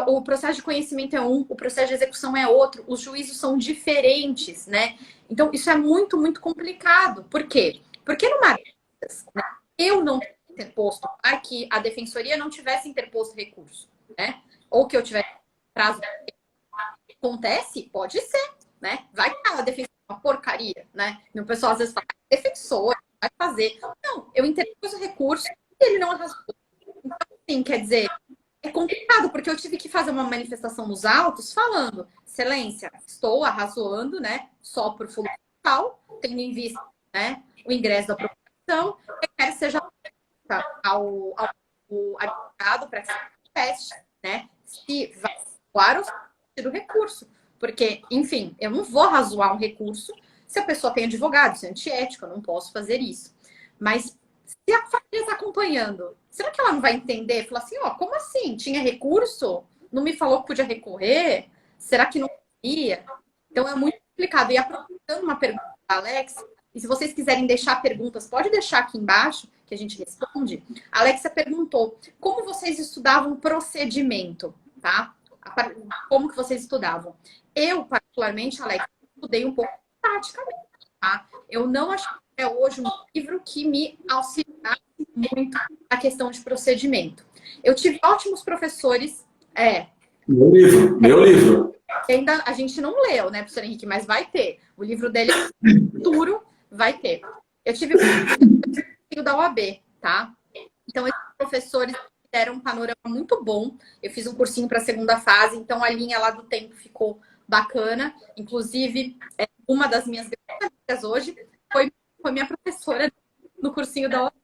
o processo de conhecimento é um, o processo de execução é outro, os juízos são diferentes, né? Então, isso é muito, muito complicado. Por quê? Porque numa dessas, né, eu não interposto, que a defensoria não tivesse interposto recurso, né? Ou que eu tivesse prazo. Acontece? Pode ser, né? Vai que a defensoria é uma porcaria, né? E o pessoal às vezes fala, defensor, vai fazer. Não, eu interpus o recurso e ele não arrasou. Então, assim, quer dizer, é complicado, porque eu tive que fazer uma manifestação nos autos falando, excelência, estou arrazoando, né, só por fulano tal, tendo em vista, né, o ingresso da procuração, eu quero que seja ao advogado para que se teste, né, se vai atuar ou se do recurso. Porque, enfim, eu não vou razoar um recurso se a pessoa tem advogado, isso é antiético, eu não posso fazer isso. Mas se a família está acompanhando, será que ela não vai entender? Falar assim, ó, como assim? Tinha recurso? Não me falou que podia recorrer? Será que não podia? Então é muito complicado. E aproveitando uma pergunta da Alex, e se vocês quiserem deixar perguntas, pode deixar aqui embaixo, que a gente responde. A Alexa perguntou, como vocês estudavam procedimento, tá? Como que vocês estudavam? Eu, particularmente, Alex, estudei um pouco praticamente, tá? Eu não acho que é hoje um livro que me auxiliasse muito na questão de procedimento. Eu tive ótimos professores. Meu livro. Ainda a gente não leu, né, professor Henrique, mas vai ter. O livro dele é futuro, vai ter. Eu tive da OAB, tá? Então, esses professores deram um panorama muito bom. Eu fiz um cursinho para a segunda fase, então a linha lá do tempo ficou bacana. Inclusive, uma das minhas grandes amigas hoje foi minha professora no cursinho da OAB.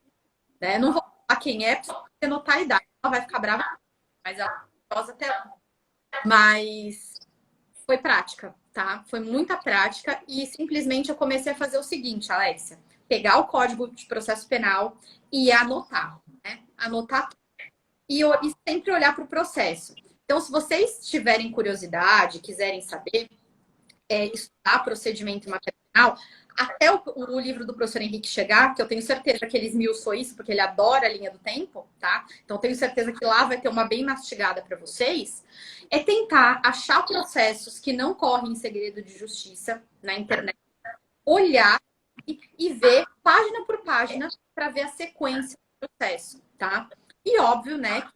Né? Não vou falar quem é, porque você notar a idade. Ela vai ficar brava, mas ela gosta até lá. Mas foi prática, tá? Foi muita prática e simplesmente eu comecei a fazer o seguinte, Alexia. Pegar o Código de Processo Penal e anotar, né? Anotar e sempre olhar para o processo. Então, se vocês tiverem curiosidade, quiserem saber, estudar procedimento em matéria penal, até o livro do professor Henrique chegar, que eu tenho certeza que ele esmiuçou isso, porque ele adora a linha do tempo, tá? Então, tenho certeza que lá vai ter uma bem mastigada para vocês. É tentar achar processos que não correm em segredo de justiça na internet, olhar e ver página por página para ver a sequência do processo, tá? E óbvio, né?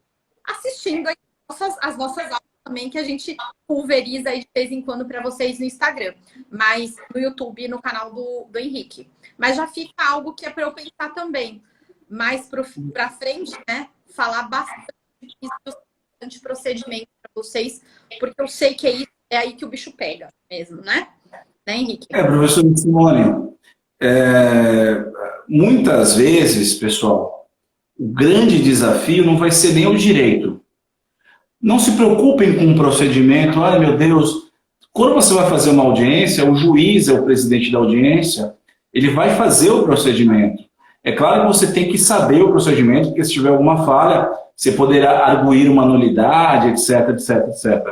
Assistindo as nossas aulas também que a gente pulveriza aí de vez em quando para vocês no Instagram, mas no YouTube, no canal do Henrique. Mas já fica algo que é para eu pensar também, mais para frente, né? Falar bastante procedimento para vocês, porque eu sei que é aí que o bicho pega mesmo, né? Né, Henrique? Professor Simone, muitas vezes, pessoal, o grande desafio não vai ser nem o direito. Não se preocupem com o procedimento. Ai, meu Deus, quando você vai fazer uma audiência, o juiz é o presidente da audiência, ele vai fazer o procedimento. É claro que você tem que saber o procedimento, porque se tiver alguma falha, você poderá arguir uma nulidade, etc, etc, etc.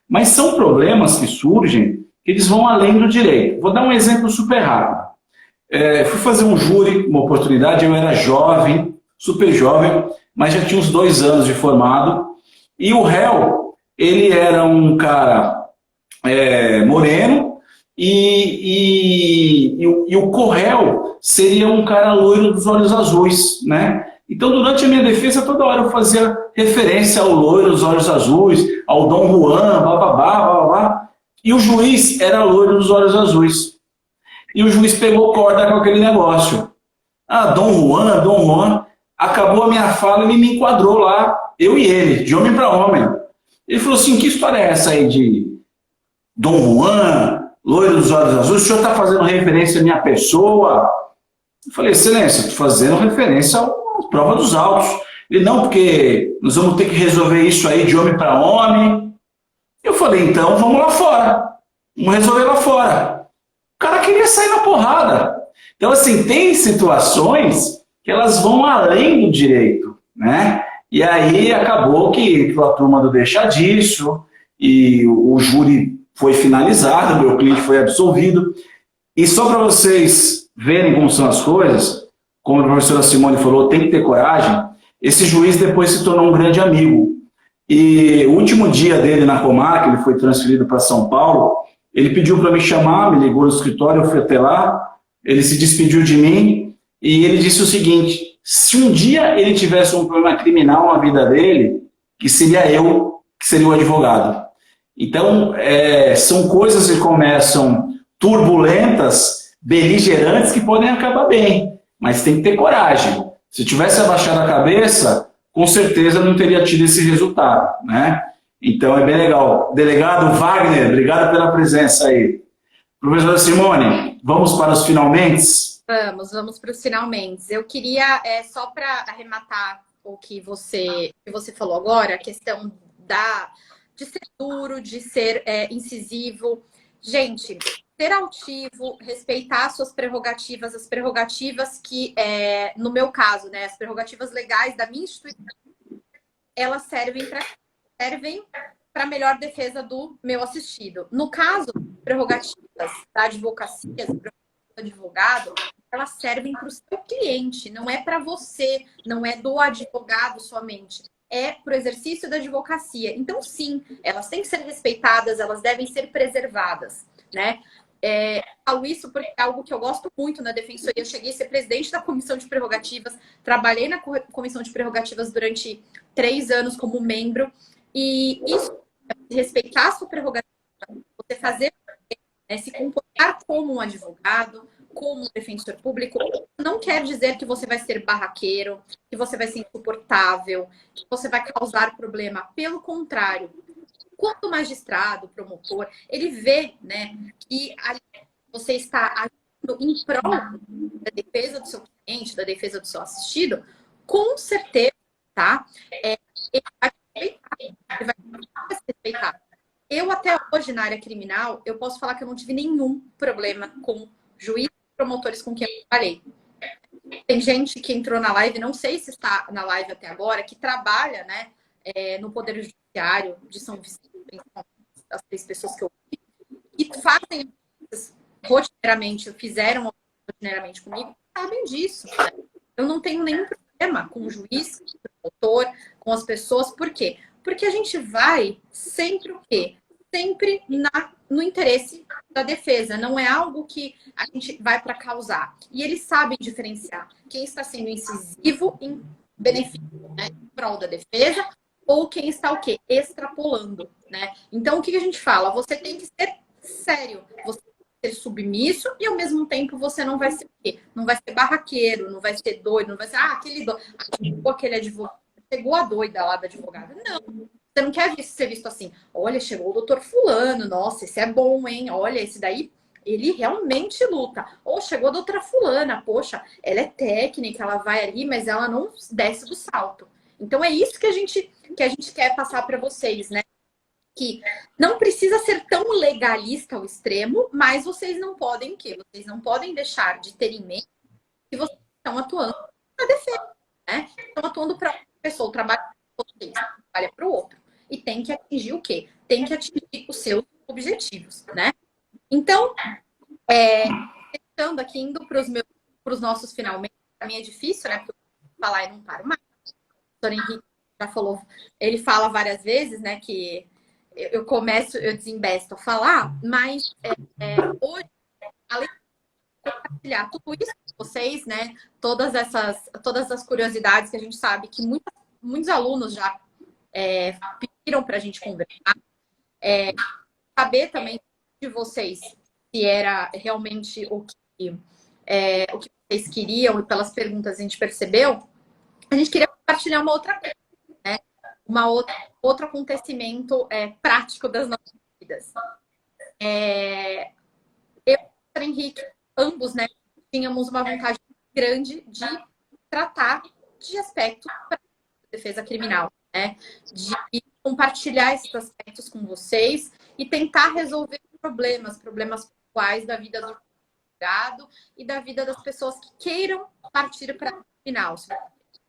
Mas são problemas que surgem, que eles vão além do direito. Vou dar um exemplo super rápido. Fui fazer um júri, uma oportunidade, eu era jovem, super jovem, mas já tinha uns 2 anos de formado, e o réu, ele era um cara moreno, e o corréu seria um cara loiro dos olhos azuis, né? Então, durante a minha defesa, toda hora eu fazia referência ao loiro dos olhos azuis, ao Dom Juan, bababá, bababá, e o juiz era loiro dos olhos azuis. E o juiz pegou corda com aquele negócio. Ah, Dom Juan, Dom Juan. Acabou a minha fala e ele me enquadrou lá, eu e ele, de homem para homem. Ele falou assim, que história é essa aí de Dom Juan, loiro dos olhos azuis? O senhor está fazendo referência à minha pessoa? Eu falei, excelência, estou fazendo referência à prova dos autos. Ele, não, porque nós vamos ter que resolver isso aí de homem para homem. Eu falei, então vamos lá fora. Vamos resolver lá fora. O cara queria sair na porrada. Então, assim, tem situações que elas vão além do direito, né? E aí acabou que a turma do deixa disso, e o júri foi finalizado, meu cliente foi absolvido. E só para vocês verem como são as coisas, como a professora Simone falou, tem que ter coragem. Esse juiz depois se tornou um grande amigo. E o último dia dele na comarca, ele foi transferido para São Paulo, ele pediu para me chamar, me ligou no escritório, eu fui até lá, ele se despediu de mim e ele disse o seguinte, se um dia ele tivesse um problema criminal na vida dele, que seria eu, que seria o advogado. Então, são coisas que começam turbulentas, beligerantes, que podem acabar bem, mas tem que ter coragem. Se tivesse abaixado a cabeça, com certeza não teria tido esse resultado, né? Então é bem legal. Delegado Wagner, obrigado pela presença aí. Professora Simone, vamos para os finalmente? Vamos para os finalmente. Eu queria, só para arrematar o que você falou agora, a questão de ser duro, de ser incisivo. Gente, ser altivo, respeitar suas prerrogativas, as prerrogativas que, no meu caso, né, as prerrogativas legais da minha instituição, elas servem para melhor defesa do meu assistido. No caso, prerrogativas da advocacia, as prerrogativas do advogado, elas servem para o seu cliente, não é para você, não é do advogado somente. É para o exercício da advocacia. Então, sim, elas têm que ser respeitadas, elas devem ser preservadas, né? Falo isso porque é algo que eu gosto muito na defensoria. Eu cheguei a ser presidente da comissão de prerrogativas, trabalhei na comissão de prerrogativas durante 3 anos como membro, e isso, respeitar a sua prerrogativa, você fazer, se comportar como um advogado, como um defensor público, não quer dizer que você vai ser barraqueiro, que você vai ser insuportável, que você vai causar problema. Pelo contrário, quando o magistrado, o promotor, ele vê, né, que você está agindo em prol da defesa do seu cliente, da defesa do seu assistido, com certeza, tá? Ele vai respeitar, ele vai se respeitar. Eu, até hoje, na área criminal, eu posso falar que eu não tive nenhum problema com juízes e promotores com quem eu trabalhei. Tem gente que entrou na live, não sei se está na live até agora, que trabalha, né, no Poder Judiciário de São Vicente, as 3 pessoas que eu vi, e fazem rotineiramente, fizeram rotineiramente comigo, sabem disso. Né? Eu não tenho nenhum problema com o juiz, com o promotor, com as pessoas. Por quê? Porque a gente vai sempre o quê? Sempre no interesse da defesa. Não é algo que a gente vai para causar. E eles sabem diferenciar quem está sendo incisivo em benefício, né, em prol da defesa, ou quem está o quê? Extrapolando, né? Então, o que a gente fala? Você tem que ser sério, você tem que ser submisso e, ao mesmo tempo, você não vai ser o quê? Não vai ser barraqueiro, não vai ser doido, não vai ser, aquele doido, chegou aquele advogado, chegou a doida lá da advogada. Não, você não quer ser visto assim, olha, chegou o doutor fulano, nossa, esse é bom, hein? Olha, esse daí, ele realmente luta. Ou chegou a doutora fulana, poxa, ela é técnica, ela vai ali, mas ela não desce do salto. Então é isso que a gente quer passar para vocês, né? Que não precisa ser tão legalista ao extremo, mas vocês não podem o quê? Vocês não podem deixar de ter em mente que vocês estão atuando na defesa, né? Estão atuando para uma pessoa, o trabalho para vocês, trabalha para o outro. E tem que atingir o quê? Tem que atingir os seus objetivos, né? Então, tentando aqui, indo para os nossos finalmente, para mim é difícil, né? Porque eu falar e não paro mais. O doutor Henrique já falou, ele fala várias vezes, né, que eu começo, eu desembesto a falar, mas hoje, além de compartilhar tudo isso com vocês, né, todas as curiosidades que a gente sabe que muitos alunos já pediram para a gente conversar, saber também de vocês se era realmente o que vocês queriam, e pelas perguntas a gente percebeu, a gente queria compartilhar uma outra coisa, né? Outro acontecimento prático das nossas vidas. Eu e o Henrique, ambos, né, tínhamos uma vontade grande de tratar de aspectos da defesa criminal, né? De compartilhar esses aspectos com vocês e tentar resolver problemas pontuais da vida do advogado e da vida das pessoas que queiram partir para a criminal.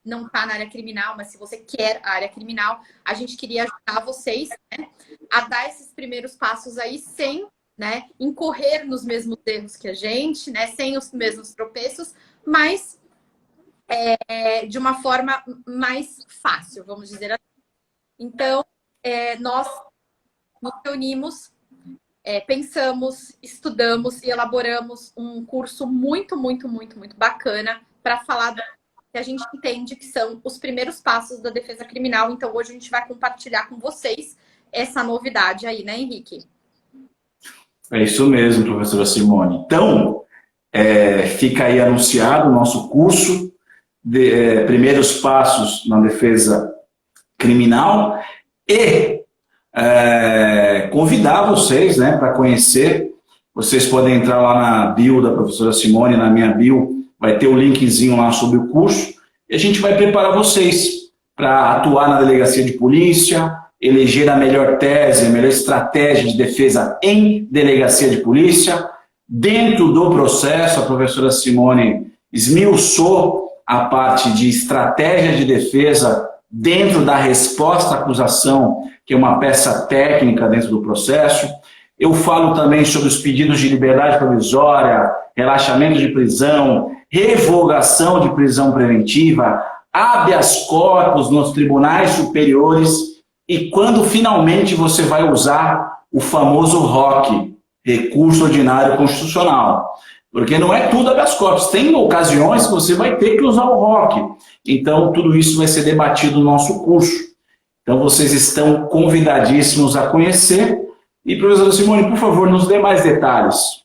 Não está na área criminal, mas se você quer a área criminal, a gente queria ajudar vocês, né, a dar esses primeiros passos aí sem, né, incorrer nos mesmos erros que a gente, né, sem os mesmos tropeços, mas de uma forma mais fácil, vamos dizer assim. Então, nós nos reunimos, pensamos, estudamos e elaboramos um curso muito, muito, muito, muito bacana para falar que a gente entende que são os primeiros passos da defesa criminal. Então, hoje a gente vai compartilhar com vocês essa novidade aí, né, Henrique? É isso mesmo, professora Simone. Então, fica aí anunciado o nosso curso de primeiros passos na defesa criminal e convidar vocês, né, para conhecer. Vocês podem entrar lá na bio da professora Simone, na minha bio, vai ter o linkzinho lá sobre o curso, e a gente vai preparar vocês para atuar na delegacia de polícia, eleger a melhor tese, a melhor estratégia de defesa em delegacia de polícia. Dentro do processo, a professora Simone esmiuçou a parte de estratégia de defesa dentro da resposta à acusação, que é uma peça técnica dentro do processo. Eu falo também sobre os pedidos de liberdade provisória, relaxamento de prisão, revogação de prisão preventiva, habeas corpus nos tribunais superiores e quando finalmente você vai usar o famoso ROC, Recurso Ordinário Constitucional. Porque não é tudo habeas corpus, tem ocasiões que você vai ter que usar o ROC. Então, tudo isso vai ser debatido no nosso curso. Então, vocês estão convidadíssimos a conhecer. E, professora Simone, por favor, nos dê mais detalhes.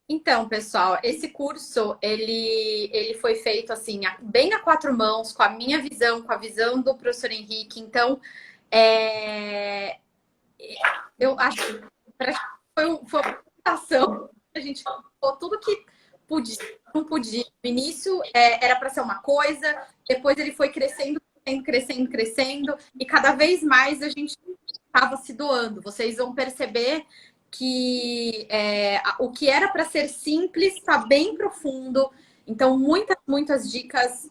Então, pessoal, esse curso, ele foi feito assim, bem a quatro mãos, com a minha visão, com a visão do professor Henrique. Então, eu acho que foi uma apresentação, a gente falou tudo que podia, não podia. No início era para ser uma coisa, depois ele foi crescendo, crescendo, crescendo, e cada vez mais a gente estava se doando. Vocês vão perceber que o que era para ser simples está bem profundo. Então, muitas dicas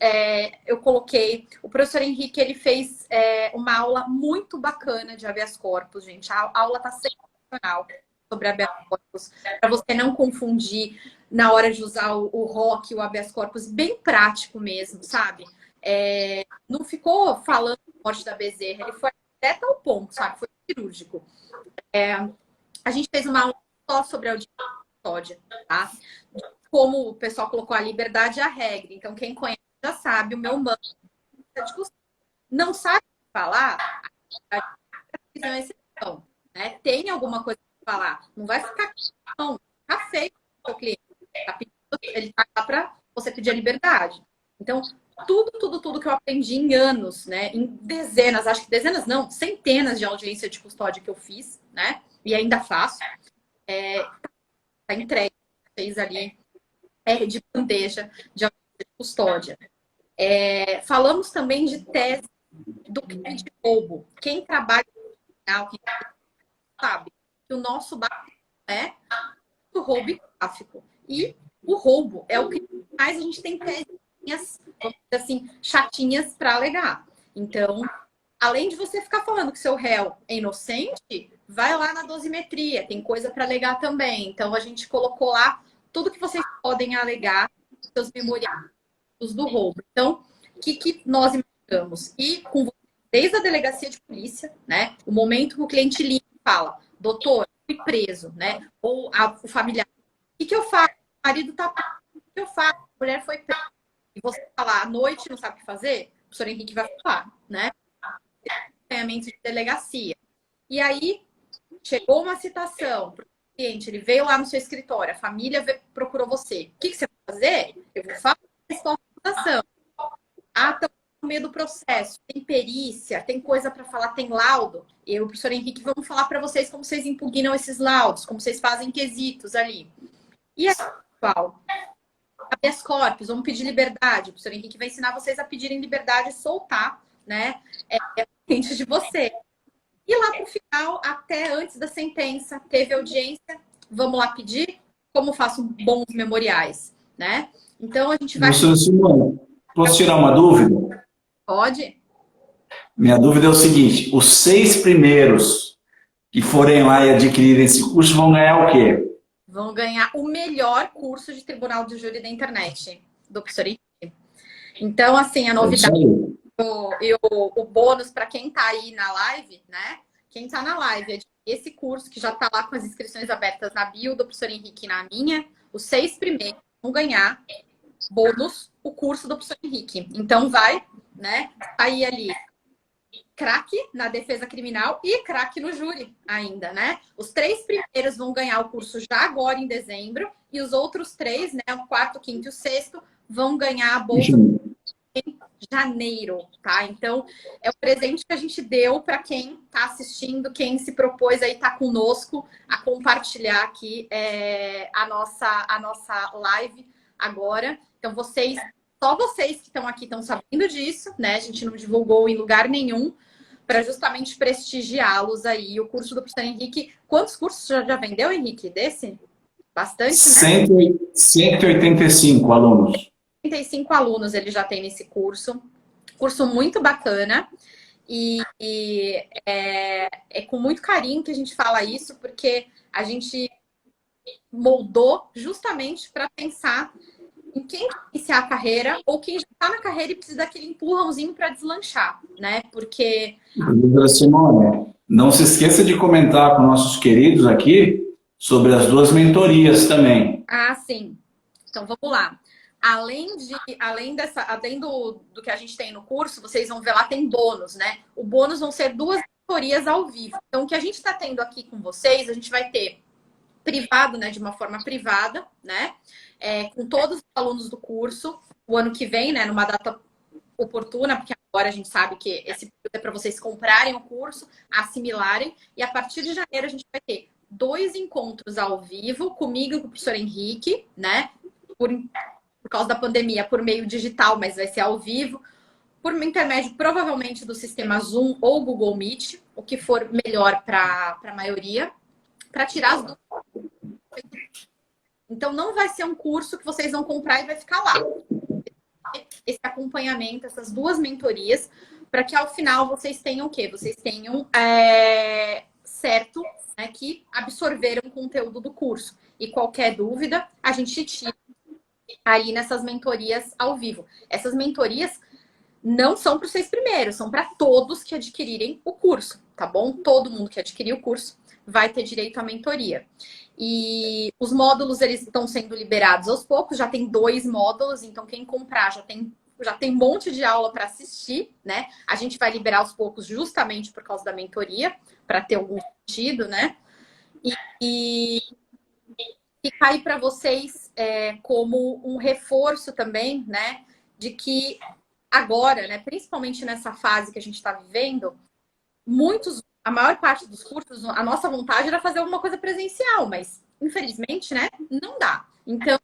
eu coloquei. O professor Henrique, ele fez uma aula muito bacana de habeas corpus, gente. A aula está sensacional sobre habeas corpus, para você não confundir na hora de usar o ROC, o habeas corpus, bem prático mesmo, sabe? Não ficou falando da morte da Bezerra, ele foi direto ao ponto, sabe? Foi cirúrgico. A gente fez uma aula só sobre a audiência, tá? Como o pessoal colocou a liberdade e a regra. Então, quem conhece já sabe, o meu manto não sabe falar, alguma coisa para falar. Não vai ficar, não, tá feio o seu cliente. Tá pedindo, ele tá lá para você pedir a liberdade. Então, tudo que eu aprendi em anos, né? Em dezenas, acho que dezenas não, centenas de audiência de custódia que eu fiz, né? E ainda faço. Tá entregue vocês ali de bandeja de audiência de custódia. Falamos também de tese do crime de roubo. Quem trabalha no tribunal, quem sabe que o nosso barco é o roubo e tráfico. E o roubo é o que mais a gente tem tesinhas, vamos dizer assim, chatinhas para alegar. Então, além de você ficar falando que seu réu é inocente, vai lá na dosimetria, tem coisa para alegar também. Então, a gente colocou lá tudo que vocês podem alegar, seus memoriais do roubo. Então, o que nós imaginamos? E com desde a delegacia de polícia, né? O momento que o cliente liga e fala, doutor, fui preso, né? Ou o familiar, o que eu faço? O marido tá preso, o que eu faço? A mulher foi presa. E você falar à noite, não sabe o que fazer? O professor Henrique vai falar, né? Acompanhamento de delegacia. E aí, chegou uma citação para o cliente, ele veio lá no seu escritório, a família procurou você. O que você vai fazer? Eu vou falar a citação. Estão no meio do processo, tem perícia, tem coisa para falar, tem laudo. Eu e o professor Henrique vamos falar para vocês como vocês impugnam esses laudos, como vocês fazem quesitos ali. E aí, pessoal, habeas corpus, vamos pedir liberdade. O professor Henrique vai ensinar vocês a pedirem liberdade e soltar, né? Cliente de você. E lá pro final, até antes da sentença, teve audiência, vamos lá pedir como faço bons memoriais, né? Então a gente vai. Professora Simone, posso tirar uma dúvida? Pode? Minha dúvida é o seguinte: os 6 primeiros que forem lá e adquirirem esse curso vão ganhar o quê? Vão ganhar o melhor curso de tribunal de júri da internet, do professor Henrique. Então, assim, a novidade e o bônus para quem está aí na live, né? Quem está na live é esse curso que já está lá com as inscrições abertas na bio do professor Henrique e na minha. Os 6 primeiros vão ganhar bônus o curso do professor Henrique. Então, vai, né? Aí ali craque na defesa criminal e craque no júri ainda, né? Os 3 primeiros vão ganhar o curso já agora em dezembro e os outros 3, né, o quarto, quinto e o sexto, vão ganhar a bolsa em janeiro, tá? Então, é o presente que a gente deu para quem está assistindo, quem se propôs aí estar conosco a compartilhar aqui a nossa live agora. Então, só vocês que estão aqui estão sabendo disso, né? A gente não divulgou em lugar nenhum para justamente prestigiá-los aí. O curso do professor Henrique, quantos cursos já vendeu, Henrique, desse? Bastante, né? 185 alunos. 35 alunos ele já tem nesse curso. Curso muito bacana. E é com muito carinho que a gente fala isso, porque a gente moldou justamente para pensar em quem quer iniciar a carreira ou quem já está na carreira e precisa daquele empurrãozinho para deslanchar, né? Porque... Simone, não se esqueça de comentar com nossos queridos aqui sobre as 2 mentorias também. Ah, sim. Então, vamos lá. Além do que a gente tem no curso, vocês vão ver lá, tem bônus, né? O bônus vão ser 2 mentorias ao vivo. Então, o que a gente está tendo aqui com vocês, a gente vai ter privado, né? De uma forma privada, né? Com todos os alunos do curso, o ano que vem, né? Numa data oportuna, porque agora a gente sabe que esse período é para vocês comprarem o curso, assimilarem, e a partir de janeiro a gente vai ter 2 encontros ao vivo, comigo e com o professor Henrique, né? Por causa da pandemia, por meio digital, mas vai ser ao vivo, por intermédio provavelmente do sistema Zoom ou Google Meet, o que for melhor para a maioria, para tirar as dúvidas. Então, não vai ser um curso que vocês vão comprar e vai ficar lá. Esse acompanhamento, essas 2 mentorias, para que ao final vocês tenham o quê? Vocês tenham certo, né, que absorveram o conteúdo do curso. E qualquer dúvida, a gente tira aí nessas mentorias ao vivo. Essas mentorias não são para os 6 primeiros, são para todos que adquirirem o curso, tá bom? Todo mundo que adquirir o curso vai ter direito à mentoria. E os módulos, eles estão sendo liberados aos poucos, já tem 2 módulos, então quem comprar já tem um monte de aula para assistir, né? A gente vai liberar aos poucos justamente por causa da mentoria, para ter algum sentido, né? E ficar aí para vocês como um reforço também, né? De que agora, né, principalmente nessa fase que a gente está vivendo, a maior parte dos cursos, a nossa vontade era fazer alguma coisa presencial, mas infelizmente, né, não dá. Então,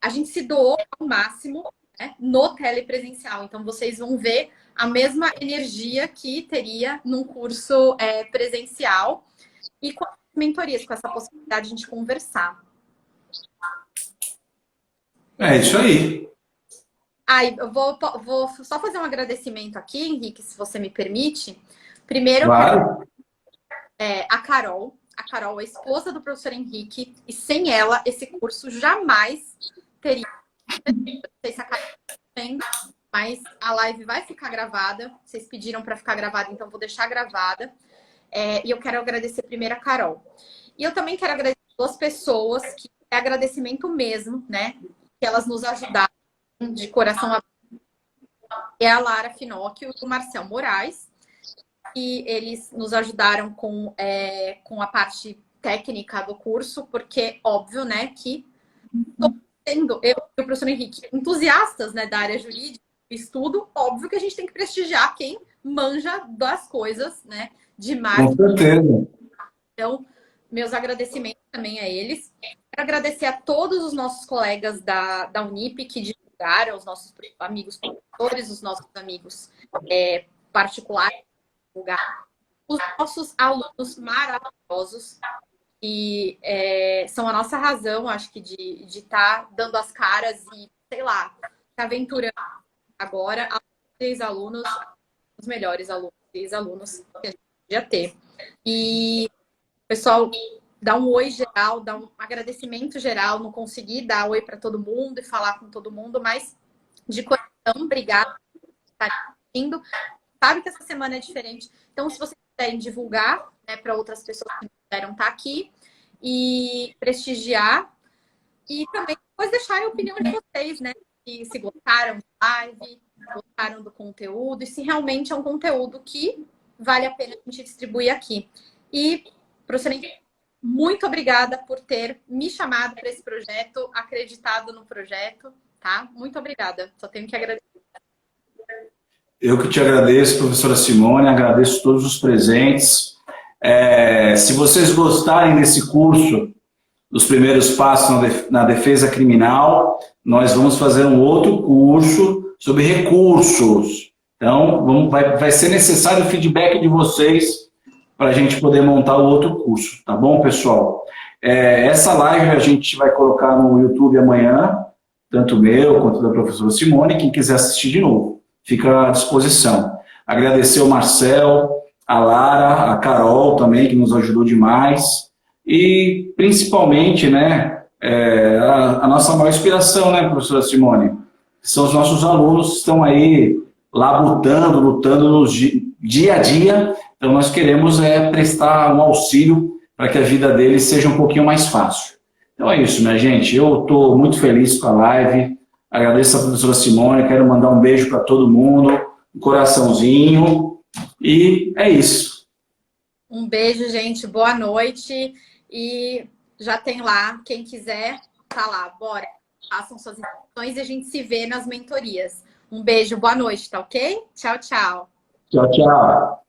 a gente se doou ao máximo, né, no telepresencial. Então, vocês vão ver a mesma energia que teria num curso presencial e com as mentorias, com essa possibilidade de a gente conversar. É isso aí. Eu vou só fazer um agradecimento aqui, Henrique, se você me permite. Primeiro, eu quero Claro. a Carol. A Carol é a esposa do professor Henrique, e sem ela, esse curso jamais teria. Não sei se a Carol tem, mas a live vai ficar gravada. Vocês pediram para ficar gravada, então vou deixar gravada. E eu quero agradecer primeiro a Carol. E eu também quero agradecer duas pessoas, que é agradecimento mesmo, né? Que elas nos ajudaram de coração aberto. É a Lara Finocchio e o Marcel Moraes. E eles nos ajudaram com a parte técnica do curso, porque, óbvio, né, que eu e o professor Henrique, entusiastas, né, da área jurídica, estudo, óbvio que a gente tem que prestigiar quem manja das coisas, né, de Com marketing. certeza. Então, meus agradecimentos também a eles. Quero agradecer a todos os nossos colegas da Unip que divulgaram, os nossos amigos professores, os nossos amigos particulares, os nossos alunos maravilhosos, que são a nossa razão, acho que, de estar dando as caras e, sei lá, se aventurando agora aos ex-alunos, os melhores alunos e ex-alunos que a gente podia ter. E, pessoal, dá um oi geral, dá um agradecimento geral. Não consegui dar oi para todo mundo e falar com todo mundo, mas de coração, obrigada por estarem assistindo. Sabe que essa semana é diferente. Então, se vocês quiserem divulgar, né, para outras pessoas que não puderam estar aqui e prestigiar, e também depois deixarem a opinião de vocês, né? Se gostaram da live, gostaram do conteúdo e se realmente é um conteúdo que vale a pena a gente distribuir aqui. E, professor Henrique, muito obrigada por ter me chamado para esse projeto, acreditado no projeto, tá? Muito obrigada. Só tenho que agradecer. Eu que te agradeço, professora Simone, agradeço todos os presentes. Se vocês gostarem desse curso, dos primeiros passos na defesa criminal, nós vamos fazer um outro curso sobre recursos. Então, vai ser necessário o feedback de vocês para a gente poder montar o outro curso, tá bom, pessoal? Essa live a gente vai colocar no YouTube amanhã, tanto meu quanto da professora Simone, quem quiser assistir de novo, fica à disposição. Agradecer ao Marcel, a Lara, a Carol também, que nos ajudou demais, e principalmente, né, a nossa maior inspiração, né, professora Simone? São os nossos alunos que estão aí labutando, lutando no dia a dia. Então, nós queremos prestar um auxílio para que a vida deles seja um pouquinho mais fácil. Então é isso, minha gente. Eu estou muito feliz com a live. Agradeço a professora Simone. Quero mandar um beijo para todo mundo, um coraçãozinho. E é isso. Um beijo, gente. Boa noite. E já tem lá, quem quiser, tá lá. Bora. Façam suas inscrições e a gente se vê nas mentorias. Um beijo, boa noite, tá ok? Tchau, tchau. Tchau, tchau.